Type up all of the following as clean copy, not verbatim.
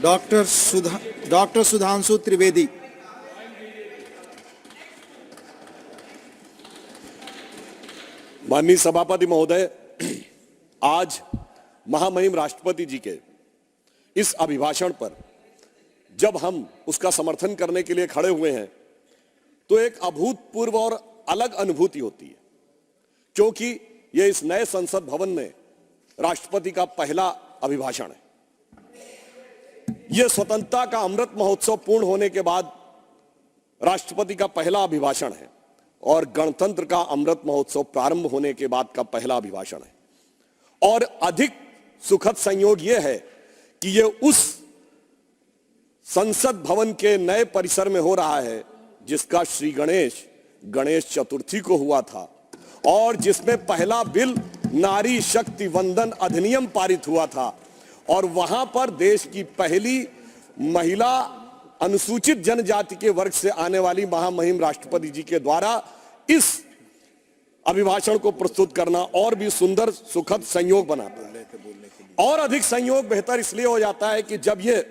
Doctor Sudhanshu Trivedi. माननीय सभापति महोदय, आज महामहिम राष्ट्रपति जी के इस अभिभाषण पर जब हम उसका समर्थन करने के लिए खड़े हुए हैं तो एक अभूतपूर्व और अलग अनुभूति होती है, क्योंकि यह इस नए संसद भवन में राष्ट्रपति का पहला अभिभाषण है। यह स्वतंत्रता का अमृत महोत्सव पूर्ण होने के बाद राष्ट्रपति का पहला अभिभाषण है और गणतंत्र का अमृत महोत्सव प्रारंभ होने के बाद का पहला अभिभाषण है। और अधिक सुखद संयोग यह है कि यह उस संसद भवन के नए परिसर में हो रहा है जिसका श्री गणेश चतुर्थी को हुआ था और जिसमें पहला बिल नारी शक्ति वंदन अधिनियम पारित हुआ था और वहां पर देश की पहली महिला अनुसूचित जनजाति के वर्ग से आने वाली महामहिम राष्ट्रपति जी के द्वारा इस अभिभाषण को प्रस्तुत करना और भी सुंदर सुखद संयोग बनाता है। और अधिक संयोग बेहतर इसलिए हो जाता है कि जब यह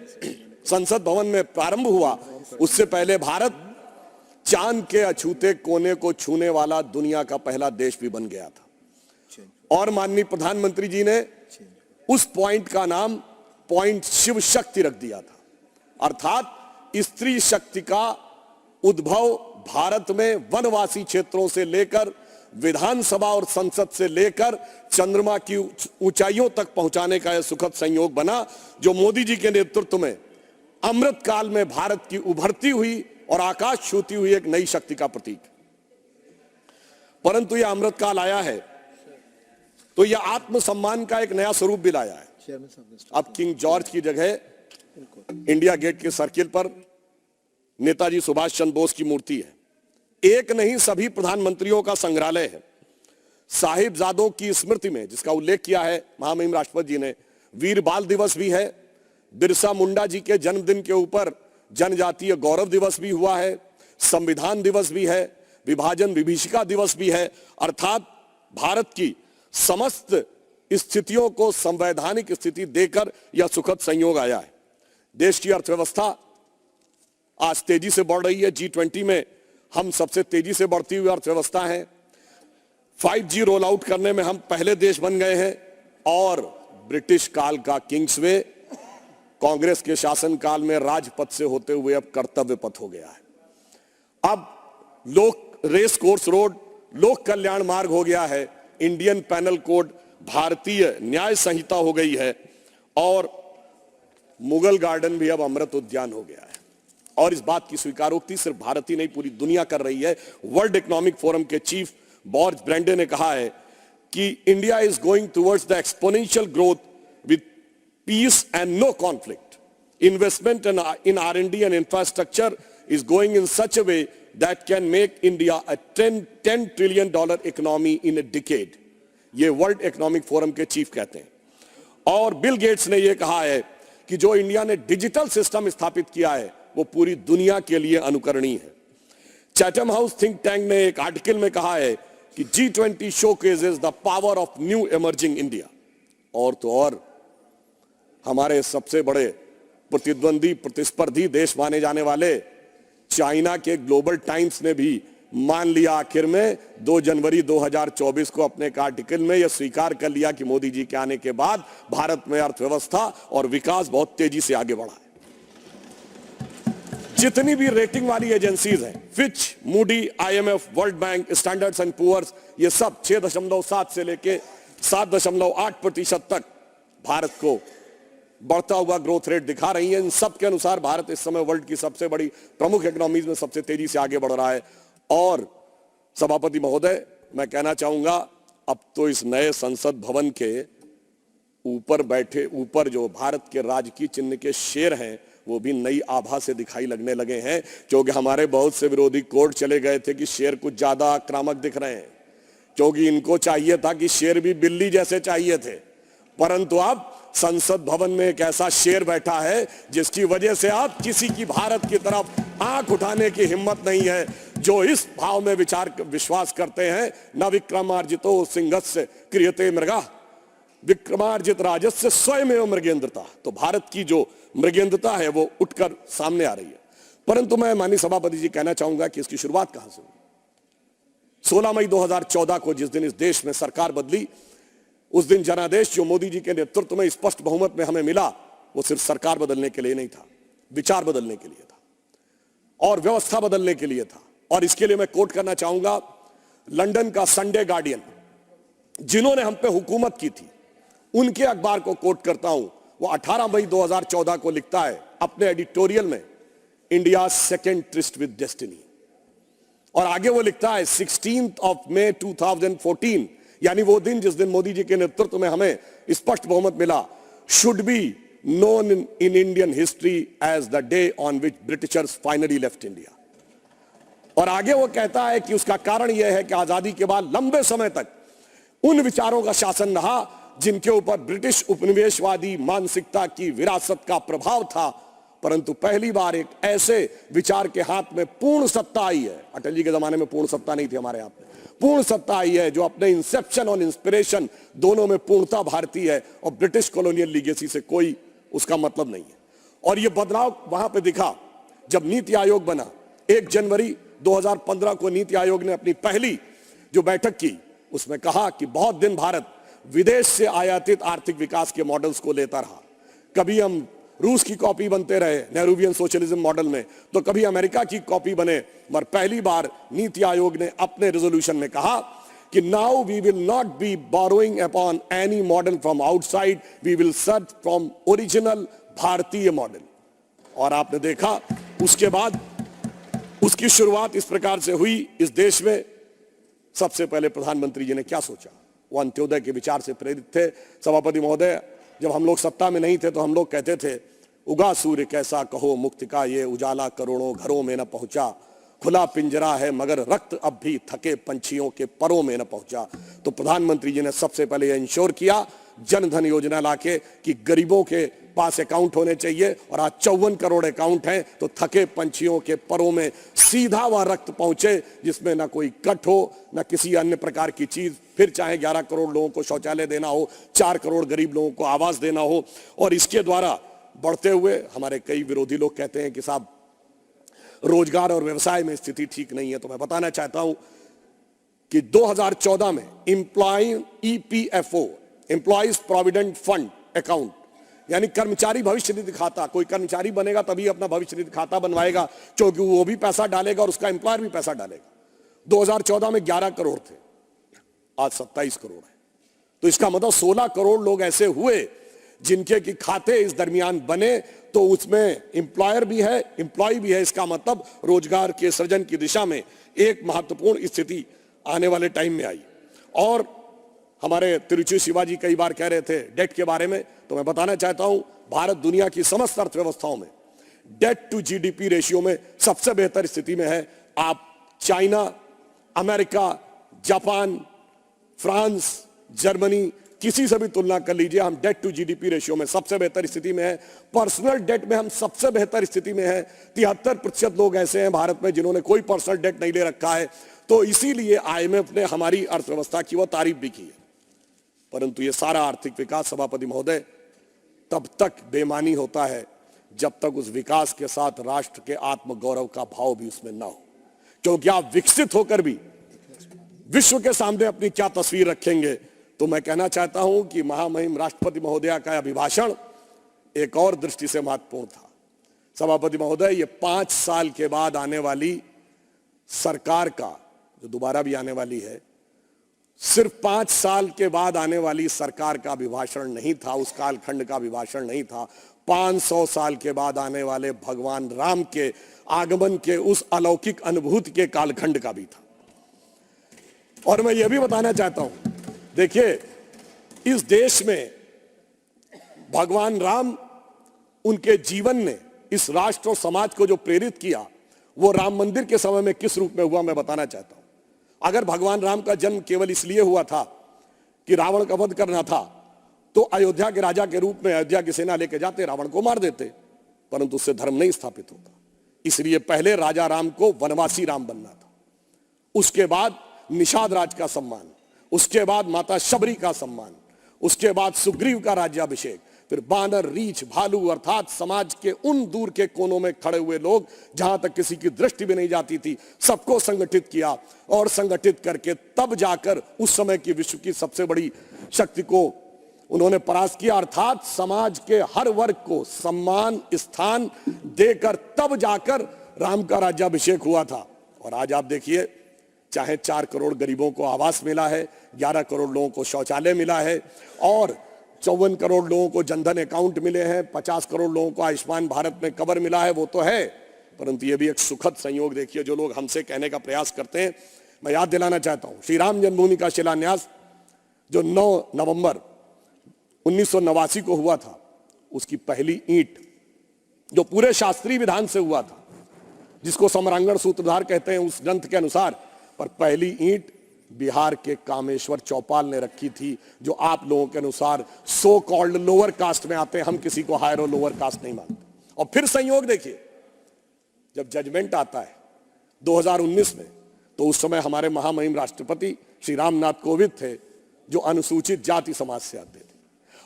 संसद भवन में प्रारंभ हुआ उससे पहले भारत चांद के अछूते कोने को छूने वाला दुनिया का पहला देश भी बन गया था और माननीय प्रधानमंत्री जी ने उस पॉइंट का नाम पॉइंट शिव शक्ति रख दिया था, अर्थात स्त्री शक्ति का उद्भव भारत में वनवासी क्षेत्रों से लेकर विधानसभा और संसद से लेकर चंद्रमा की ऊंचाइयों तक पहुंचाने का यह सुखद संयोग बना, जो मोदी जी के नेतृत्व में अमृत काल में भारत की उभरती हुई और आकाश छूती हुई एक नई शक्ति का प्रतीक। परंतु यह अमृत काल आया है तो यह आत्मसम्मान का एक नया स्वरूप भी लाया है। अब किंग जॉर्ज की जगह इंडिया गेट के सर्किल पर नेताजी सुभाष चंद्र बोस की मूर्ति है। एक नहीं, सभी प्रधानमंत्रियों का संग्रहालय है। साहिबजादों की स्मृति में, जिसका उल्लेख किया है महामहिम राष्ट्रपति जी ने, वीर बाल दिवस भी है। बिरसा मुंडा जी के जन्मदिन के ऊपर जनजातीय गौरव दिवस भी हुआ है, संविधान दिवस भी है, विभाजन विभीषिका दिवस भी है। अर्थात भारत की समस्त स्थितियों को संवैधानिक स्थिति देकर यह सुखद संयोग आया है। देश की अर्थव्यवस्था आज तेजी से बढ़ रही है। G20 में हम सबसे तेजी से बढ़ती हुई अर्थव्यवस्था है। 5G रोल आउट करने में हम पहले देश बन गए हैं और ब्रिटिश काल का किंग्सवे कांग्रेस के शासनकाल में राजपथ से होते हुए अब कर्तव्य पथ हो गया है। अब रेस कोर्स रोड लोक कल्याण मार्ग हो गया है। इंडियन पैनल कोड भारतीय न्याय संहिता हो गई है और मुगल गार्डन भी अब अमृत उद्यान हो गया है। और इस बात की स्वीकारोक्ति सिर्फ भारत ही नहीं, पूरी दुनिया कर रही है। वर्ल्ड इकोनॉमिक फोरम के चीफ बॉर्ज ब्रेंडे ने कहा है कि India is going towards the exponential growth with peace and no conflict. Investment in R&D and infrastructure is going in such a way that can make India a $10 trillion economy in a decade. ये world economic forum के chief कहते हैं। और Bill Gates ने यह कहा है कि जो इंडिया ने डिजिटल सिस्टम स्थापित किया है वो पूरी दुनिया के लिए अनुकरणीय है। चैथम हाउस थिंक टैंक ने एक आर्टिकल में कहा है कि G20 showcases the power of new emerging India। और तो और हमारे सबसे बड़े प्रतिद्वंदी प्रतिस्पर्धी देश माने जाने वाले चाइना के ग्लोबल टाइम्स ने भी मान लिया आखिर में 2 जनवरी 2024 को अपने एक आर्टिकल में यह स्वीकार कर लिया कि मोदी जी के आने के बाद भारत में अर्थव्यवस्था और विकास बहुत तेजी से आगे बढ़ा है। जितनी भी रेटिंग वाली एजेंसीज हैं, Fitch, Moody, IMF, World Bank, Standards and Poor's, ये सब 6.7 से लेके 7.8% तक भारत को बढ़ता हुआ ग्रोथ रेट दिखा रही है। इन सब के अनुसार भारत इस समय वर्ल्ड की सबसे बड़ी प्रमुख इकोनॉमीज में सबसे तेजी से आगे बढ़ रहा है। और सभापति महोदय, मैं कहना चाहूंगा अब तो इस नए संसद भवन के ऊपर जो भारत के राजकीय चिन्ह के शेर हैं वो भी नई आभा से दिखाई लगने लगे हैं, क्योंकि हमारे बहुत से विरोधी कोर्ट चले गए थे कि शेर कुछ ज्यादा आक्रामक दिख रहे हैं, क्योंकि इनको चाहिए था कि शेर भी बिल्ली जैसे चाहिए थे। परंतु अब संसद भवन में एक ऐसा शेर बैठा है जिसकी वजह से आप किसी की भारत की तरफ आंख उठाने की हिम्मत नहीं है। जो इस भाव में विश्वास करते हैं, न विक्रमार्जितो सिंहस्य क्रियते मृगा, विक्रमार्जित राजस्य स्वयमेव मृगेंद्रता। तो भारत की जो मृगेंद्रता है वो उठकर सामने आ रही है। परंतु मैं माननीय सभापति जी कहना चाहूंगा कि इसकी शुरुआत कहां से हुई। 16 मई 2014 को जिस दिन इस देश में सरकार बदली, उस दिन जनादेश जो मोदी जी के नेतृत्व में स्पष्ट बहुमत में हमें मिला, वो सिर्फ सरकार बदलने के लिए नहीं था, विचार बदलने के लिए था और व्यवस्था बदलने के लिए था। और इसके लिए मैं कोट करना चाहूंगा लंदन का संडे गार्डियन, जिन्होंने हम पे हुकूमत की थी, उनके अखबार को कोट करता हूं। वो 18 मई 2014 को लिखता है अपने एडिटोरियल में, India second tourist with destiny. और आगे वो लिखता है 16 मई 2014, यानी वो दिन जिस दिन मोदी जी के नेतृत्व में हमें स्पष्ट बहुमत मिला, should be known in Indian history as the day on which Britishers finally left India. और आगे वो कहता है कि उसका कारण यह है कि आजादी के बाद लंबे समय तक उन विचारों का शासन रहा जिनके ऊपर ब्रिटिश उपनिवेशवादी मानसिकता की विरासत का प्रभाव था, परंतु पहली बार एक ऐसे विचार के हाथ में पूर्ण सत्ता आई है। अटल जी के जमाने में पूर्ण सत्ता नहीं थी, हमारे हाथ में पूर्ण सत्ता आई है, जो अपने इंसेप्शन और इंस्पिरेशन दोनों में पूर्णता भारतीय है और ब्रिटिश कॉलोनियल लीगेसी से कोई उसका मतलब नहीं है। और यह बदलाव वहां पे दिखा जब नीति आयोग बना। 1 जनवरी 2015 को नीति आयोग ने अपनी पहली जो बैठक की, उसमें कहा कि बहुत दिन भारत विदेश से आयातित आर्थिक विकास के मॉडल्स को लेता रहा। कभी हम रूस की कॉपी बनते रहे नेहरूवियन सोशलिज्म मॉडल में, तो कभी अमेरिका की कॉपी बने। मगर पहली बार नीति आयोग ने अपने रेजोल्यूशन में कहा कि now we will not be borrowing upon any model from outside, we will search from original भारतीय मॉडल। और आपने देखा उसके बाद उसकी शुरुआत इस प्रकार से हुई। इस देश में सबसे पहले प्रधानमंत्री जी ने क्या सोचा, वो अंत्योदय के विचार से प्रेरित थे। सभापति महोदय, जब हम लोग सत्ता में नहीं थे तो हम लोग कहते थे, उगा सूर्य कैसा कहो मुक्ति का ये उजाला करोड़ों घरों में न पहुंचा, खुला पिंजरा है मगर रक्त अब भी थके पंछियों के परों में न पहुंचा। तो प्रधानमंत्री जी ने सबसे पहले यह इंश्योर किया जन धन योजना लाके कि गरीबों के पास अकाउंट होने चाहिए, और आज 54 करोड़ अकाउंट हैं, तो थके पंछियों के परों में सीधा वह रक्त पहुंचे जिसमें ना कोई कट हो ना किसी अन्य प्रकार की चीज। फिर चाहे 11 करोड़ लोगों को शौचालय देना हो, 4 करोड़ गरीब लोगों को आवास देना हो। और इसके द्वारा बढ़ते हुए हमारे कई विरोधी लोग कहते हैं कि साहब रोजगार और व्यवसाय में स्थिति ठीक नहीं है। तो मैं बताना चाहता हूं कि 2014 में EPFO, employees provident fund account, यानी कर्मचारी भविष्य निधि खाता, कोई कर्मचारी बनेगा तभी अपना भविष्य निधि खाता बनवाएगा, क्योंकि वो भी पैसा डालेगा और उसका एम्प्लॉयर भी पैसा डालेगा। 2014 में 11 करोड़ थे, आज 27 करोड़ है। तो इसका मतलब 16 करोड़ लोग ऐसे हुए जिनके की खाते इस दरमियान बने, तो उसमें एम्प्लॉयर भी है, एम्प्लॉय भी है। इसका मतलब रोजगार के सृजन की दिशा में एक महत्वपूर्ण स्थिति आने वाले टाइम में आई। और हमारे तिरुचि शिवाजी कई बार कह रहे थे डेट के बारे में, तो मैं बताना चाहता हूं भारत दुनिया की समस्त अर्थव्यवस्थाओं में डेट टू जीडीपी रेशियो में सबसे बेहतर स्थिति में है। आप China, America, Japan, France, Germany, किसी से भी तुलना कर लीजिए, हम डेट टू जीडीपी रेशियो में सबसे बेहतर स्थिति में है। पर्सनल डेट में हम सबसे बेहतर स्थिति में है। 73% लोग ऐसे हैं भारत में जिन्होंने कोई पर्सनल डेट नहीं ले रखा है। तो इसीलिए IMF ने हमारी अर्थव्यवस्था की वो तारीफ भी की है। परंतु ये सारा आर्थिक विकास सभापति महोदय तब तक बेमानी होता है जब तक उस विकास के साथ राष्ट्र के आत्मगौरव का भाव भी उसमें ना हो। क्योंकि आप विकसित होकर भी विश्व के सामने अपनी क्या तस्वीर रखेंगे। तो मैं कहना चाहता हूं कि महामहिम राष्ट्रपति महोदया का अभिभाषण एक और दृष्टि से महत्वपूर्ण था। सभापति महोदय, ये 5 साल के बाद आने वाली सरकार का, जो दोबारा भी आने वाली है, सिर्फ 5 साल के बाद आने वाली सरकार का अभिभाषण नहीं था, उस कालखंड का अभिभाषण नहीं था। 500 साल के बाद आने वाले भगवान राम के आगमन के उस अलौकिक अनुभूति के कालखंड का भी था। और मैं यह भी बताना चाहता हूं, देखिए इस देश में भगवान राम, उनके जीवन ने इस राष्ट्र और समाज को जो प्रेरित किया, वो राम मंदिर के समय में किस रूप में हुआ मैं बताना चाहता हूं। अगर भगवान राम का जन्म केवल इसलिए हुआ था कि रावण का वध करना था, तो अयोध्या के राजा के रूप में अयोध्या की सेना लेके जाते, रावण को मार देते, परंतु उससे धर्म नहीं स्थापित होता। इसलिए पहले राजा राम को वनवासी राम बनना था, उसके बाद निषाद राज का सम्मान, उसके बाद माता शबरी का सम्मान, उसके बाद सुग्रीव का राज्याभिषेक, फिर बानर, रीछ, भालू अर्थात समाज के उन दूर के कोनों में खड़े हुए लोग जहां तक किसी की दृष्टि भी नहीं जाती थी, सबको संगठित किया और संगठित करके तब जाकर उस समय की विश्व की सबसे बड़ी शक्ति को उन्होंने परास्त किया। अर्थात समाज के हर वर्ग को सम्मान स्थान देकर तब जाकर राम का राज्याभिषेक हुआ था। और आज आप देखिए, चाहे 4 करोड़ गरीबों को आवास मिला है, 11 करोड़ लोगों को शौचालय मिला है और 54 करोड़ लोगों को जनधन अकाउंट मिले हैं, 50 करोड़ लोगों को आयुष्मान भारत में कवर मिला है, वो तो है, परंतु ये भी एक सुखद संयोग देखिए जो लोग हमसे कहने का प्रयास करते हैं। मैं याद दिलाना चाहता हूं, श्री राम जन्मभूमि का शिलान्यास जो 9 नवंबर 1989 को हुआ था, उसकी पहली ईंट जो पूरे शास्त्रीय विधान से हुआ था, जिसको सम्रांगण सूत्रधार कहते हैं उस ग्रंथ के अनुसार, पर पहली ईंट बिहार के कामेश्वर चौपाल ने रखी थी, जो आप लोगों के अनुसार सो कॉल्ड लोअर कास्ट में आते हैं। हम किसी को हायर और लोअर कास्ट नहीं मानते। और फिर संयोग देखिए, जब जजमेंट आता है 2019 में, तो उस समय हमारे महामहिम राष्ट्रपति श्री रामनाथ कोविंद थे, जो अनुसूचित जाति समाज से आते थे।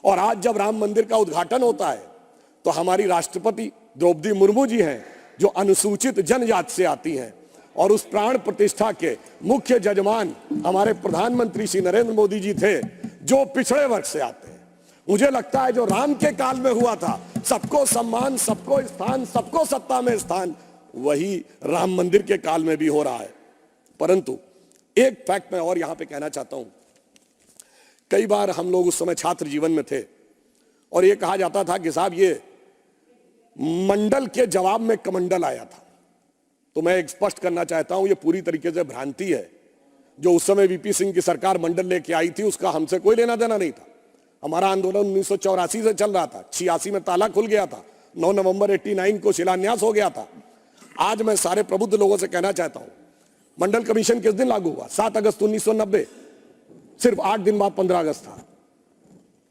और आज जब राम मंदिर का उद्घाटन होता है, तो हमारी राष्ट्रपति द्रौपदी मुर्मू जी हैं, जो अनुसूचित जनजाति से आती हैं, और उस प्राण प्रतिष्ठा के मुख्य जजमान हमारे प्रधानमंत्री श्री नरेंद्र मोदी जी थे, जो पिछड़े वर्ग से आते हैं। मुझे लगता है जो राम के काल में हुआ था, सबको सम्मान, सबको स्थान, सबको सत्ता में स्थान, वही राम मंदिर के काल में भी हो रहा है। परंतु एक फैक्ट मैं और यहां पे कहना चाहता हूं, कई बार हम लोग उस समय छात्र जीवन में थे और ये कहा जाता था कि साहब ये मंडल के जवाब में कमंडल आया था। तो मैं एक स्पष्ट करना चाहता हूं, ये पूरी तरीके से भ्रांति है। जो उस समय वीपी सिंह की सरकार मंडल लेके आई थी, उसका हमसे कोई लेना देना नहीं था। हमारा आंदोलन 1984 से चल रहा था, 86 में ताला खुल गया था, 9 नवंबर 89 को शिलान्यास हो गया था। आज मैं सारे प्रबुद्ध लोगों से कहना चाहता हूं, मंडल कमीशन किस दिन लागू हुआ? 7 अगस्त 1990, सिर्फ 8 दिन बाद 15 अगस्त था।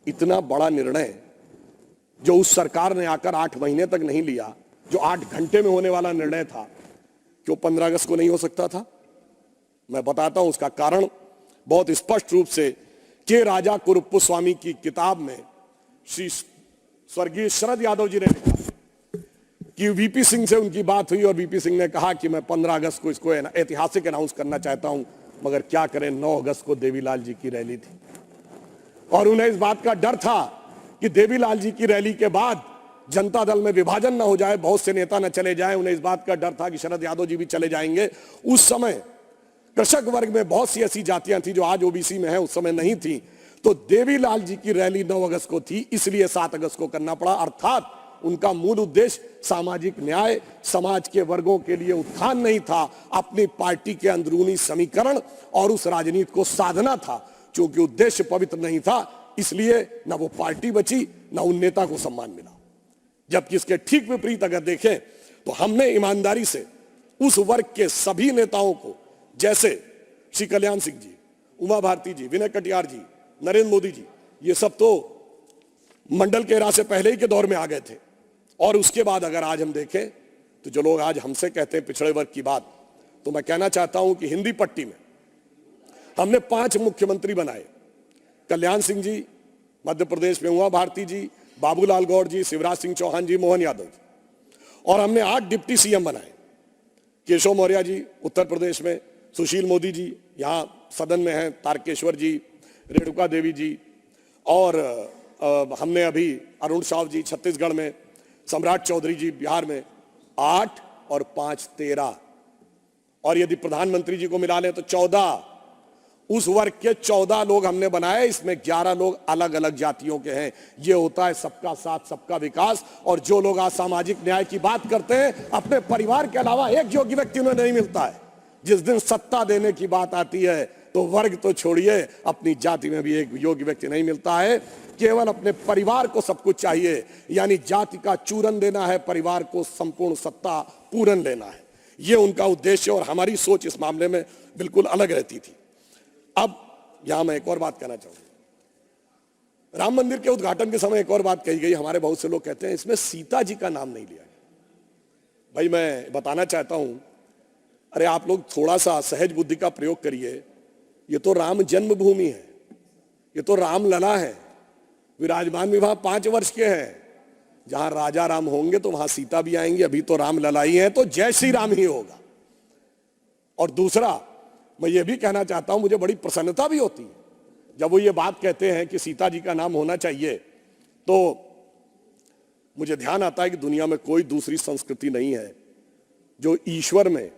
इतना बड़ा निर्णय जो उस सरकार ने आकर 8 महीने तक नहीं लिया, जो 8 घंटे में होने वाला निर्णय था, क्यों 15 अगस्त को नहीं हो सकता था? मैं बताता हूं उसका कारण बहुत स्पष्ट रूप से के राजा कुरुप्पु स्वामी की किताब में श्री स्वर्गीय शरद यादव जी ने लिखा कि वीपी सिंह से उनकी बात हुई और वीपी सिंह ने कहा कि मैं 15 अगस्त को इसको ऐतिहासिक अनाउंस करना चाहता हूं, मगर क्या करें, 9 अगस्त को देवीलाल जी की रैली थी और उन्हें इस बात का डर था कि देवीलाल जी की रैली के बाद जनता दल में विभाजन न हो जाए, बहुत से नेता न चले जाएं। उन्हें इस बात का डर था कि शरद यादव जी भी चले जाएंगे। उस समय कृषक वर्ग में बहुत सी ऐसी जातियां थी जो आज ओबीसी में है, उस समय नहीं थी। तो देवीलाल जी की रैली 9 अगस्त को थी, इसलिए 7 अगस्त को करना पड़ा। अर्थात उनका मूल उद्देश्य सामाजिक न्याय, समाज के वर्गों के लिए उत्थान नहीं था, अपनी पार्टी के अंदरूनी समीकरण और उस राजनीति को साधना था। क्योंकि उद्देश्य पवित्र नहीं था, इसलिए न वो पार्टी बची, न उन नेता को सम्मान मिला। जबकि इसके ठीक विपरीत अगर देखें तो हमने ईमानदारी से उस वर्ग के सभी नेताओं को, जैसे श्री कल्याण सिंह जी, उमा भारती जी, विनय कटियार जी, नरेंद्र मोदी जी, ये सब तो मंडल के राज से पहले ही के दौर में आ गए थे। और उसके बाद अगर आज हम देखें तो जो लोग आज हमसे कहते हैं पिछड़े वर्ग की बात, तो मैं कहना चाहता हूं कि हिंदी पट्टी में हमने 5 मुख्यमंत्री बनाए। कल्याण सिंह जी मध्य प्रदेश में, उमा भारती जी, बाबूलाल गौड़ जी, शिवराज सिंह चौहान जी, मोहन यादव जी। और हमने 8 डिप्टी सीएम बनाए। केशव मौर्य जी उत्तर प्रदेश में, सुशील मोदी जी यहां सदन में हैं, तारकेश्वर जी, रेणुका देवी जी, और हमने अभी अरुण साव जी छत्तीसगढ़ में, सम्राट चौधरी जी बिहार में। 8 और 5 13, और यदि प्रधानमंत्री जी को मिला लें तो 14। उस वर्ग के 14 लोग हमने बनाए, इसमें 11 लोग अलग अलग जातियों के हैं। यह होता है सबका साथ सबका विकास। और जो लोग आज सामाजिक न्याय की बात करते हैं, अपने परिवार के अलावा एक योग्य व्यक्ति उन्हें नहीं मिलता है। जिस दिन सत्ता देने की बात आती है तो वर्ग तो छोड़िए, अपनी जाति में भी एक योग्य व्यक्ति नहीं मिलता है। केवल अपने परिवार को सब कुछ चाहिए, यानी जाति का चूरन देना है, परिवार को संपूर्ण सत्ता पूरन लेना है। यह उनका उद्देश्य, और हमारी सोच इस मामले में बिल्कुल अलग रहती थी। अब यहां मैं एक और बात कहना चाहूंगा। राम मंदिर के उद्घाटन के समय एक और बात कही गई। हमारे बहुत से लोग कहते हैं इसमें सीता जी का नाम नहीं लिया गया। भाई मैं बताना चाहता हूं, अरे आप लोग थोड़ा सा सहज बुद्धि का प्रयोग करिए। ये तो राम जन्मभूमि है, ये तो रामलला है। विराजमान भी वहां 5 वर्ष के हैं। जहां राजा राम होंगे तो वहां सीता भी आएंगी। अभी तो राम ललाई हैं तो जय श्री राम ही होगा। और दूसरा, मैं ये भी कहना चाहता हूं, मुझे बड़ी प्रसन्नता भी होती है जब वो ये बात कहते हैं कि सीता जी का नाम होना चाहिए, तो मुझे ध्यान आता है कि दुनिया में कोई दूसरी संस्कृति नहीं है जो ईश्वर में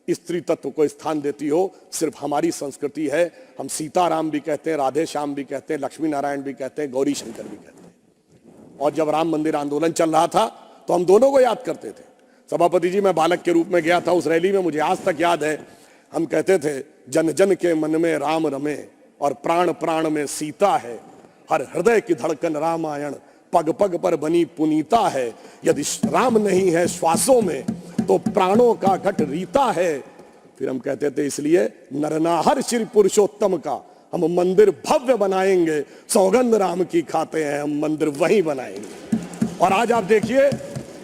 स्त्री तत्व को स्थान देती हो। सिर्फ हमारी संस्कृति है। हम सीताराम भी कहते हैं, राधे श्याम भी कहते हैं, लक्ष्मी नारायण भी कहते हैं, गौरी शंकर भी कहते हैं। और जब राम मंदिर आंदोलन चल रहा था तो हम दोनों को याद करते थे। सभापति जी, मैं बालक के रूप में गया था उस रैली में, मुझे आज तक याद है। हम कहते थे, जन जन के मन में राम रमे और प्राण प्राण में सीता है। हर हृदय की धड़कन रामायण, पग पग पर बनी पुनीता है। यदि राम नहीं है श्वासों में तो प्राणों का घट रीता है। फिर हम कहते थे, इसलिए नरनाहर श्री पुरुषोत्तम का हम मंदिर भव्य बनाएंगे। सौगंध राम की खाते हैं, हम मंदिर वही बनाएंगे। और आज आप देखिए,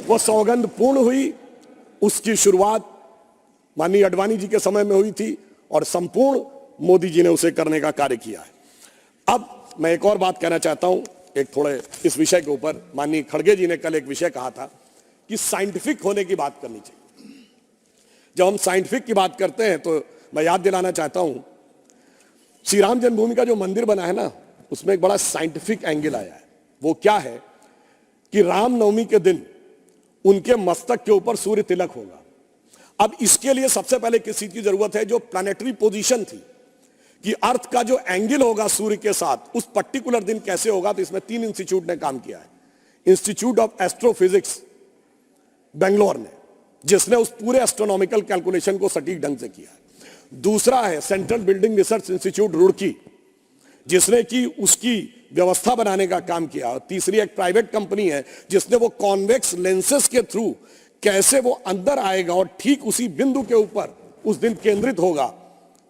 वो सौगंध पूर्ण हुई। उसकी शुरुआत माननीय अडवाणी जी के समय में हुई थी और संपूर्ण मोदी जी ने उसे करने का कार्य किया है। अब मैं एक और बात कहना चाहता हूं, एक थोड़े इस विषय के ऊपर। माननीय खड़गे जी ने कल एक विषय कहा था कि साइंटिफिक होने की बात करनी चाहिए। जब हम साइंटिफिक की बात करते हैं तो मैं याद दिलाना चाहता हूं, श्री राम जन्मभूमि का जो मंदिर बना है ना, उसमें एक बड़ा साइंटिफिक एंगल आया है। वो क्या है कि रामनवमी के दिन उनके मस्तक के ऊपर सूर्य तिलक होगा। अब इसके लिए सबसे पहले किस चीज की जरूरत है? जो प्लैनेटरी पोजीशन थी कि अर्थ का जो एंगल होगा सूर्य के साथ, उस पर्टिकुलर दिन कैसे होगा। तो इसमें 3 इंस्टीट्यूट ने काम किया है। इंस्टीट्यूट ऑफ एस्ट्रोफिजिक्स बेंगलोर ने, जिसने उस पूरे एस्ट्रोनॉमिकल कैलकुलेशन को सटीक ढंग से किया है। दूसरा है central building research institute Roorkee, जिसने की उसकी व्यवस्था बनाने का काम किया। और तीसरी एक प्राइवेट कंपनी है जिसने वो कॉन्वेक्स लेंसेस के थ्रू कैसे वो अंदर आएगा और ठीक उसी बिंदु के ऊपर उस दिन केंद्रित होगा,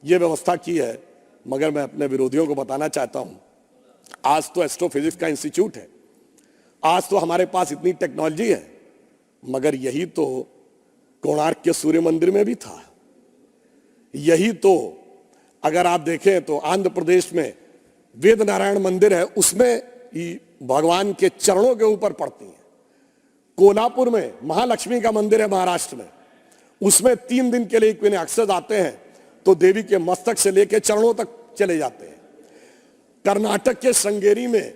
ये व्यवस्था की है। मगर मैं अपने विरोधियों को बताना चाहता हूं, आज तो एस्ट्रोफिजिक्स का इंस्टीट्यूट है, आज तो हमारे पास इतनी टेक्नोलॉजी है, मगर यही तो कोणार्क के सूर्य मंदिर में भी था। यही तो अगर आप देखें तो आंध्र प्रदेश में वेद नारायण मंदिर है, उसमें भगवान के चरणों के ऊपर पड़ती है। कोल्हापुर में महालक्ष्मी का मंदिर है महाराष्ट्र में, उसमें 3 दिन के लिए इक्विनॉक्सेस आते हैं तो देवी के मस्तक से लेकर चरणों तक चले जाते हैं। कर्नाटक के श्रृंगेरी में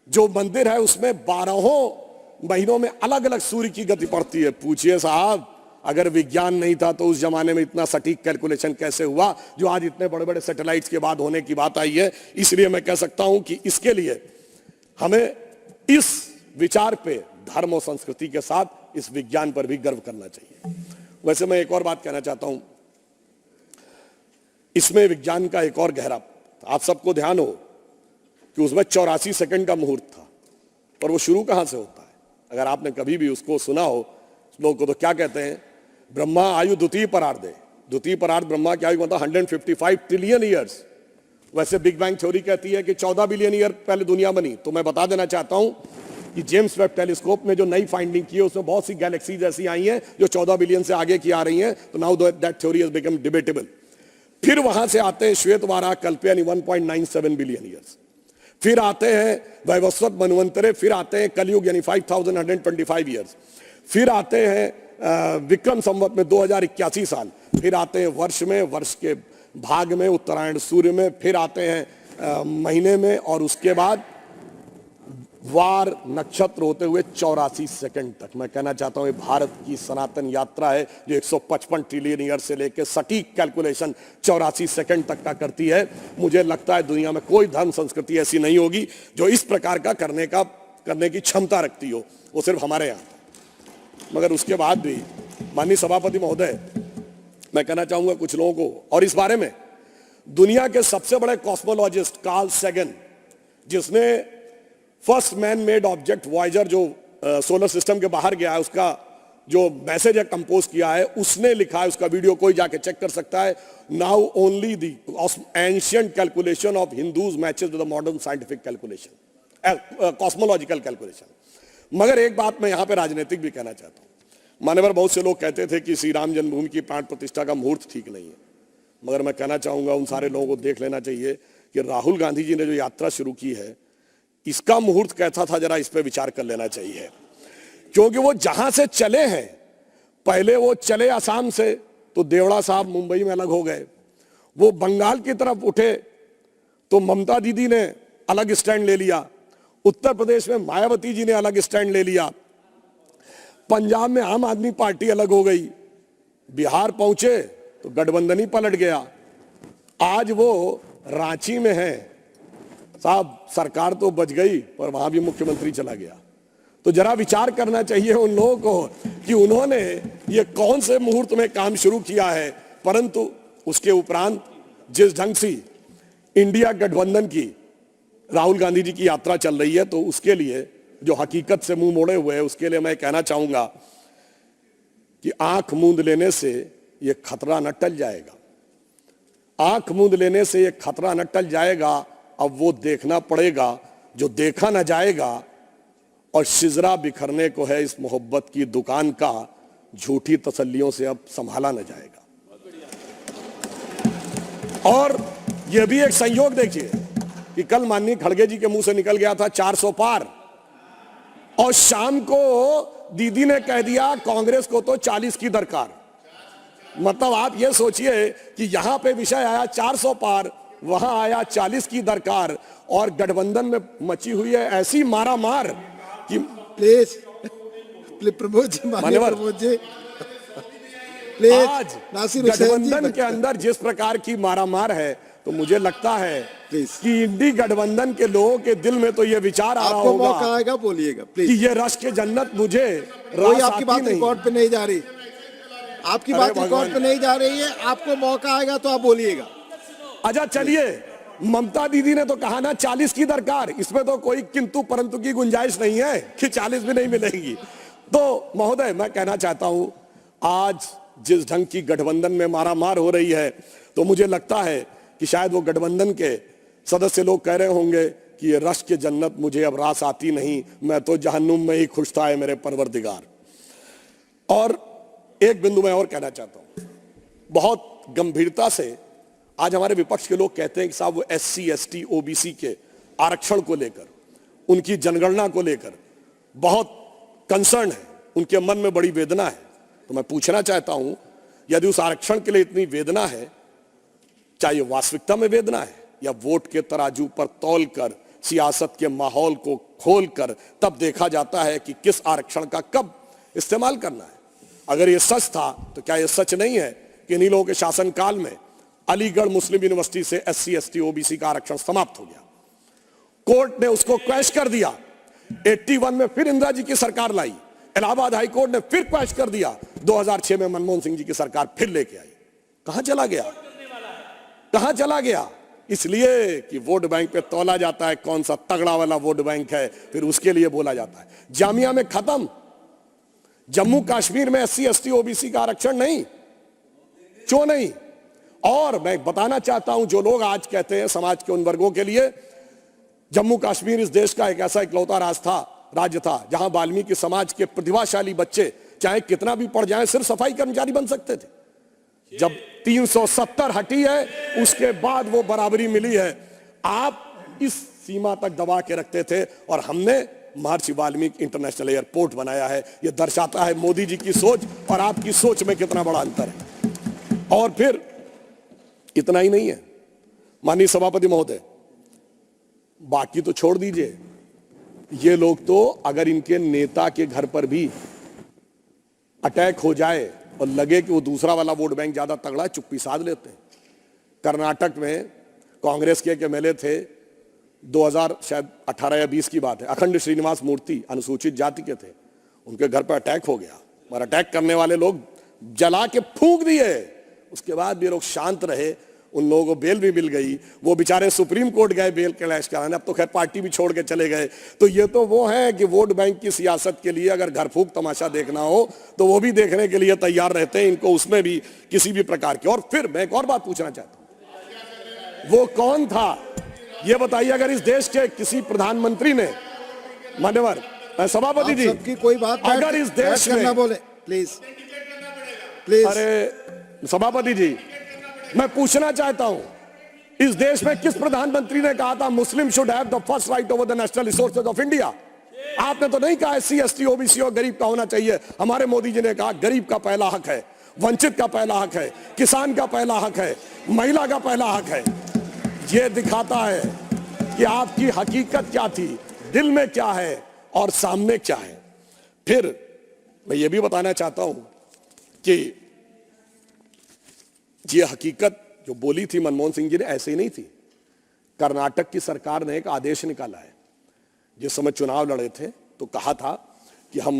जो मंदिर है उसमें 12 महीनों में अलग अलग सूर्य की गति पड़ती है। पूछिए साहब, अगर विज्ञान नहीं था तो उस जमाने में इतना सटीक कैलकुलेशन कैसे हुआ जो आज इतने बड़े बड़े सैटेलाइट्स के बाद होने की बात आई है। इसलिए मैं कह सकता हूं कि इसके लिए हमें इस विचार पे धर्म और संस्कृति के साथ इस विज्ञान पर भी गर्व करना चाहिए। वैसे मैं एक और बात कहना चाहता हूं, इसमें विज्ञान का एक और गहरा, आप सबको ध्यान हो कि उसमें 84 सेकंड का मुहूर्त था। और वो शुरू कहां से होता है? अगर आपने कभी भी उसको सुना हो, लोग को तो क्या कहते हैं, ब्रह्मा आयु द्वितीय परार्धे। द्वितीय परार्ध ब्रह्मा की आयु मतलब 155 ट्रिलियन ईयर्स। वैसे बिग बैंग थ्योरी कहती है कि 14 बिलियन ईयर पहले दुनिया बनी। तो मैं बता देना चाहता हूं कि जेम्स वेब टेलीस्कोप में जो नई फाइंडिंग की है उसमें बहुत सी गैलेक्सीज ऐसी आई हैं जो 14 बिलियन से आगे की आ रही हैं। तो now that theory has become debatable. फिर वहां से आते हैं श्वेत वाराह कल्प यानी 1.97 बिलियन ईयर्स। फिर आते हैं वैवस्वत मनवंतरे, फिर आते हैं कलयुग यानी 5125 ईयर्स। फिर आते हैं विक्रम संवत में 2081 साल। फिर आते हैं वर्ष में, वर्ष के भाग में, उत्तरायण सूर्य में। फिर आते हैं महीने में, और उसके बाद वार नक्षत्र होते हुए 84 सेकंड तक। मैं कहना चाहता हूं ये भारत की सनातन यात्रा है जो 155 ट्रिलियन ईयर से लेकर सटीक कैलकुलेशन 84 सेकंड तक का करती है। मुझे लगता है दुनिया में कोई धर्म संस्कृति ऐसी नहीं होगी जो इस प्रकार का करने की क्षमता रखती हो, वो सिर्फ हमारे यहाँ। मगर उसके बाद भी माननीय सभापति महोदय, मैं कहना चाहूंगा कुछ लोगों को, और इस बारे में दुनिया के सबसे बड़े कॉस्मोलॉजिस्ट कार्ल सैगन, जिसने first man made object Voyager जो सोलर सिस्टम के बाहर गया है उसका जो मैसेज है कंपोज किया है, उसने लिखा है, उसका वीडियो कोई जाके चेक कर सकता है। Now only the ancient calculation of Hindus matches with the modern scientific calculation, cosmological calculation. मगर एक बात मैं यहां पे राजनीतिक भी कहना चाहता हूं। मान्यवर बहुत से लोग कहते थे कि श्री राम जन्मभूमि की प्राण प्रतिष्ठा का मुहूर्त ठीक नहीं है, मगर मैं कहना चाहूंगा उन सारे लोगों को देख लेना चाहिए कि राहुल गांधी जी ने जो यात्रा शुरू की है, इसका मुहूर्त कैसा था, जरा इस पे विचार कर लेना चाहिए। क्योंकि वो जहां से चले हैं, पहले वो चले असम से, तो देवड़ा साहब मुंबई में अलग हो गए। वो बंगाल की तरफ उठे तो ममता दीदी ने अलग स्टैंड ले लिया। उत्तर प्रदेश में मायावती जी ने अलग स्टैंड ले लिया। पंजाब में आम आदमी पार्टी अलग हो गई। बिहार पहुंचे तो गठबंधन ही पलट गया। आज वो रांची में है। साहब, सरकार तो बच गई पर वहां भी मुख्यमंत्री चला गया। तो जरा विचार करना चाहिए उन लोगों को कि उन्होंने ये कौन से मुहूर्त में काम शुरू किया है। परंतु उसके उपरांत जिस ढंग से इंडिया गठबंधन की राहुल गांधी जी की यात्रा चल रही है, तो उसके लिए जो हकीकत से मुंह मोड़े हुए हैं, उसके लिए मैं कहना चाहूंगा कि आंख मूंद लेने से यह खतरा न टल जाएगा। आंख मूंद लेने से यह खतरा न टल जाएगा। अब वो देखना पड़ेगा जो देखा न जाएगा, और शिजरा बिखरने को है इस मोहब्बत की दुकान का, झूठी तसल्लियों से अब संभाला न जाएगा। और यह भी एक संयोग देखिए कि कल माननीय खड़गे जी के मुंह से निकल गया था 400 पार, और शाम को दीदी ने कह दिया कांग्रेस को तो 40 की दरकार। मतलब आप ये सोचिए कि यहां पे विषय आया 400 पार, वहां आया 40 की दरकार, और गठबंधन में मची हुई है ऐसी मारामार कि प्लीज प्रमोद जी, प्रमोद जी आज गठबंधन के अंदर जिस प्रकार की मारामार है, तो मुझे लगता है कि इंडी गठबंधन के लोगों के दिल में तो ये विचार आ रहा होगा, मौका आएगा बोलिएगा प्लीज, कि ये रश के जन्नत मुझे कोई आपकी बात रिकॉर्ड पे नहीं जा रही, आपकी बात रिकॉर्ड पे नहीं जा रही है, आपको मौका आएगा तो आप बोलिएगा। अच्छा चलिए, ममता दीदी ने तो कहा ना 40 की दरकार, इसमें तो कोई किंतु परंतु की गुंजाइश नहीं है कि 40 भी नहीं मिलेगी। तो महोदय, मैं कहना चाहता हूं, आज जिस ढंग की गठबंधन में मारामार हो रही है, तो मुझे लगता है कि शायद वो गठबंधन के सदस्य लोग कह रहे होंगे कि ये रश के जन्नत मुझे अब रास आती नहीं, मैं तो जहन्नुम में ही खुश था मेरे परवरदिगार। और एक बिंदु मैं और कहना चाहता हूं, बहुत गंभीरता से आज हमारे विपक्ष के लोग कहते हैं कि साहब वो SC ST OBC के आरक्षण को लेकर, उनकी जनगणना को लेकर बहुत कंसर्न है, उनके मन में बड़ी वेदना है। तो मैं पूछना चाहता हूं, यदि उस आरक्षण के लिए इतनी वेदना है, चाहे वास्तविकता में वेदना है या वोट के तराजू पर तौल कर, सियासत के माहौल को खोल कर तब देखा जाता है कि किस आरक्षण का कब इस्तेमाल करना है। अगर ये सच था तो क्या ये सच नहीं है कि इन्हीं लोगों के शासनकाल में अलीगढ़ मुस्लिम यूनिवर्सिटी से SC ST OBC का आरक्षण समाप्त हो गया, कोर्ट ने उसको क्वैश कर दिया। 81 में फिर इंदिरा जी की सरकार लाई, इलाहाबाद हाई कोर्ट ने फिर क्वैश कर दिया, 2006 में मनमोहन सिंह जी की सरकार फिर लेके आई। कहां चला गया, कहां चला गया? इसलिए कि वोट बैंक पे तौला जाता है कौन सा तगड़ा वाला वोट बैंक है, फिर उसके लिए बोला जाता है। जामिया में खत्म, जम्मू कश्मीर में SC ST OBC का आरक्षण नहीं, क्यों नहीं? और मैं बताना चाहता हूं, जो लोग आज कहते हैं समाज के उन वर्गों के लिए, जम्मू कश्मीर इस देश का एक ऐसा इकलौता राज्य था जहां वाल्मीकि समाज के प्रतिभाशाली बच्चे चाहे कितना भी पढ़ जाएं, सिर्फ सफाई कर्मचारी बन सकते थे। जब 370 हटी है, उसके बाद वो बराबरी मिली है। आप इस सीमा तक दबा के रखते थे, और हमने महर्षि वाल्मीकि इंटरनेशनल एयरपोर्ट बनाया है। यह दर्शाता है मोदी जी की सोच और आपकी सोच में कितना बड़ा अंतर है। और फिर इतना ही नहीं है माननीय सभापति महोदय, बाकी तो छोड़ दीजिए, ये लोग तो अगर इनके नेता के घर पर भी अटैक हो जाए और लगे कि वो दूसरा वाला वोट बैंक ज्यादा तगड़ा है, चुप्पी साध लेते हैं। कर्नाटक में कांग्रेस के एक MLA थे, 2018 या 20 की बात है, अखंड श्रीनिवास मूर्ति, अनुसूचित जाति के थे, उनके घर पर अटैक हो गया, और अटैक करने वाले लोग जला के फूंक दिए। उसके बाद भी लोग शांत रहे, उन लोगों को बेल भी मिल गई, वो बेचारे सुप्रीम कोर्ट गए बेल कैलाश कराने, अब तो खैर पार्टी भी छोड़ के चले गए। तो ये तो वो है कि वोट बैंक की सियासत के लिए अगर घर फूंक तमाशा देखना हो तो वो भी देखने के लिए तैयार रहते हैं, इनको उसमें भी किसी भी प्रकार की। और फिर मैं एक और बात पूछना चाहता हूं, वो कौन था ये बताइए? अगर इस देश के किसी प्रधानमंत्री ने, मान्यवर सभापति जी, सबकी कोई बात अगर इस देश में बोले प्लीज प्लीज, अरे सभापति जी, मैं पूछना चाहता हूं इस देश में किस प्रधानमंत्री ने कहा था मुस्लिम should have the first right over the national resources of India? आपने तो नहीं कहा SC ST OBC और गरीब का होना चाहिए। हमारे मोदी जी ने कहा गरीब का पहला हक है, वंचित का पहला हक है, किसान का पहला हक है, महिला का पहला हक है। यह दिखाता है कि आपकी हकीकत क्या थी, दिल में क्या है और सामने क्या है। फिर मैं ये भी बताना चाहता हूं कि ये हकीकत जो बोली थी मनमोहन सिंह जी ने ऐसे ही नहीं थी। कर्नाटक की सरकार ने एक आदेश निकाला है। जिस समय चुनाव लड़े थे तो कहा था कि हम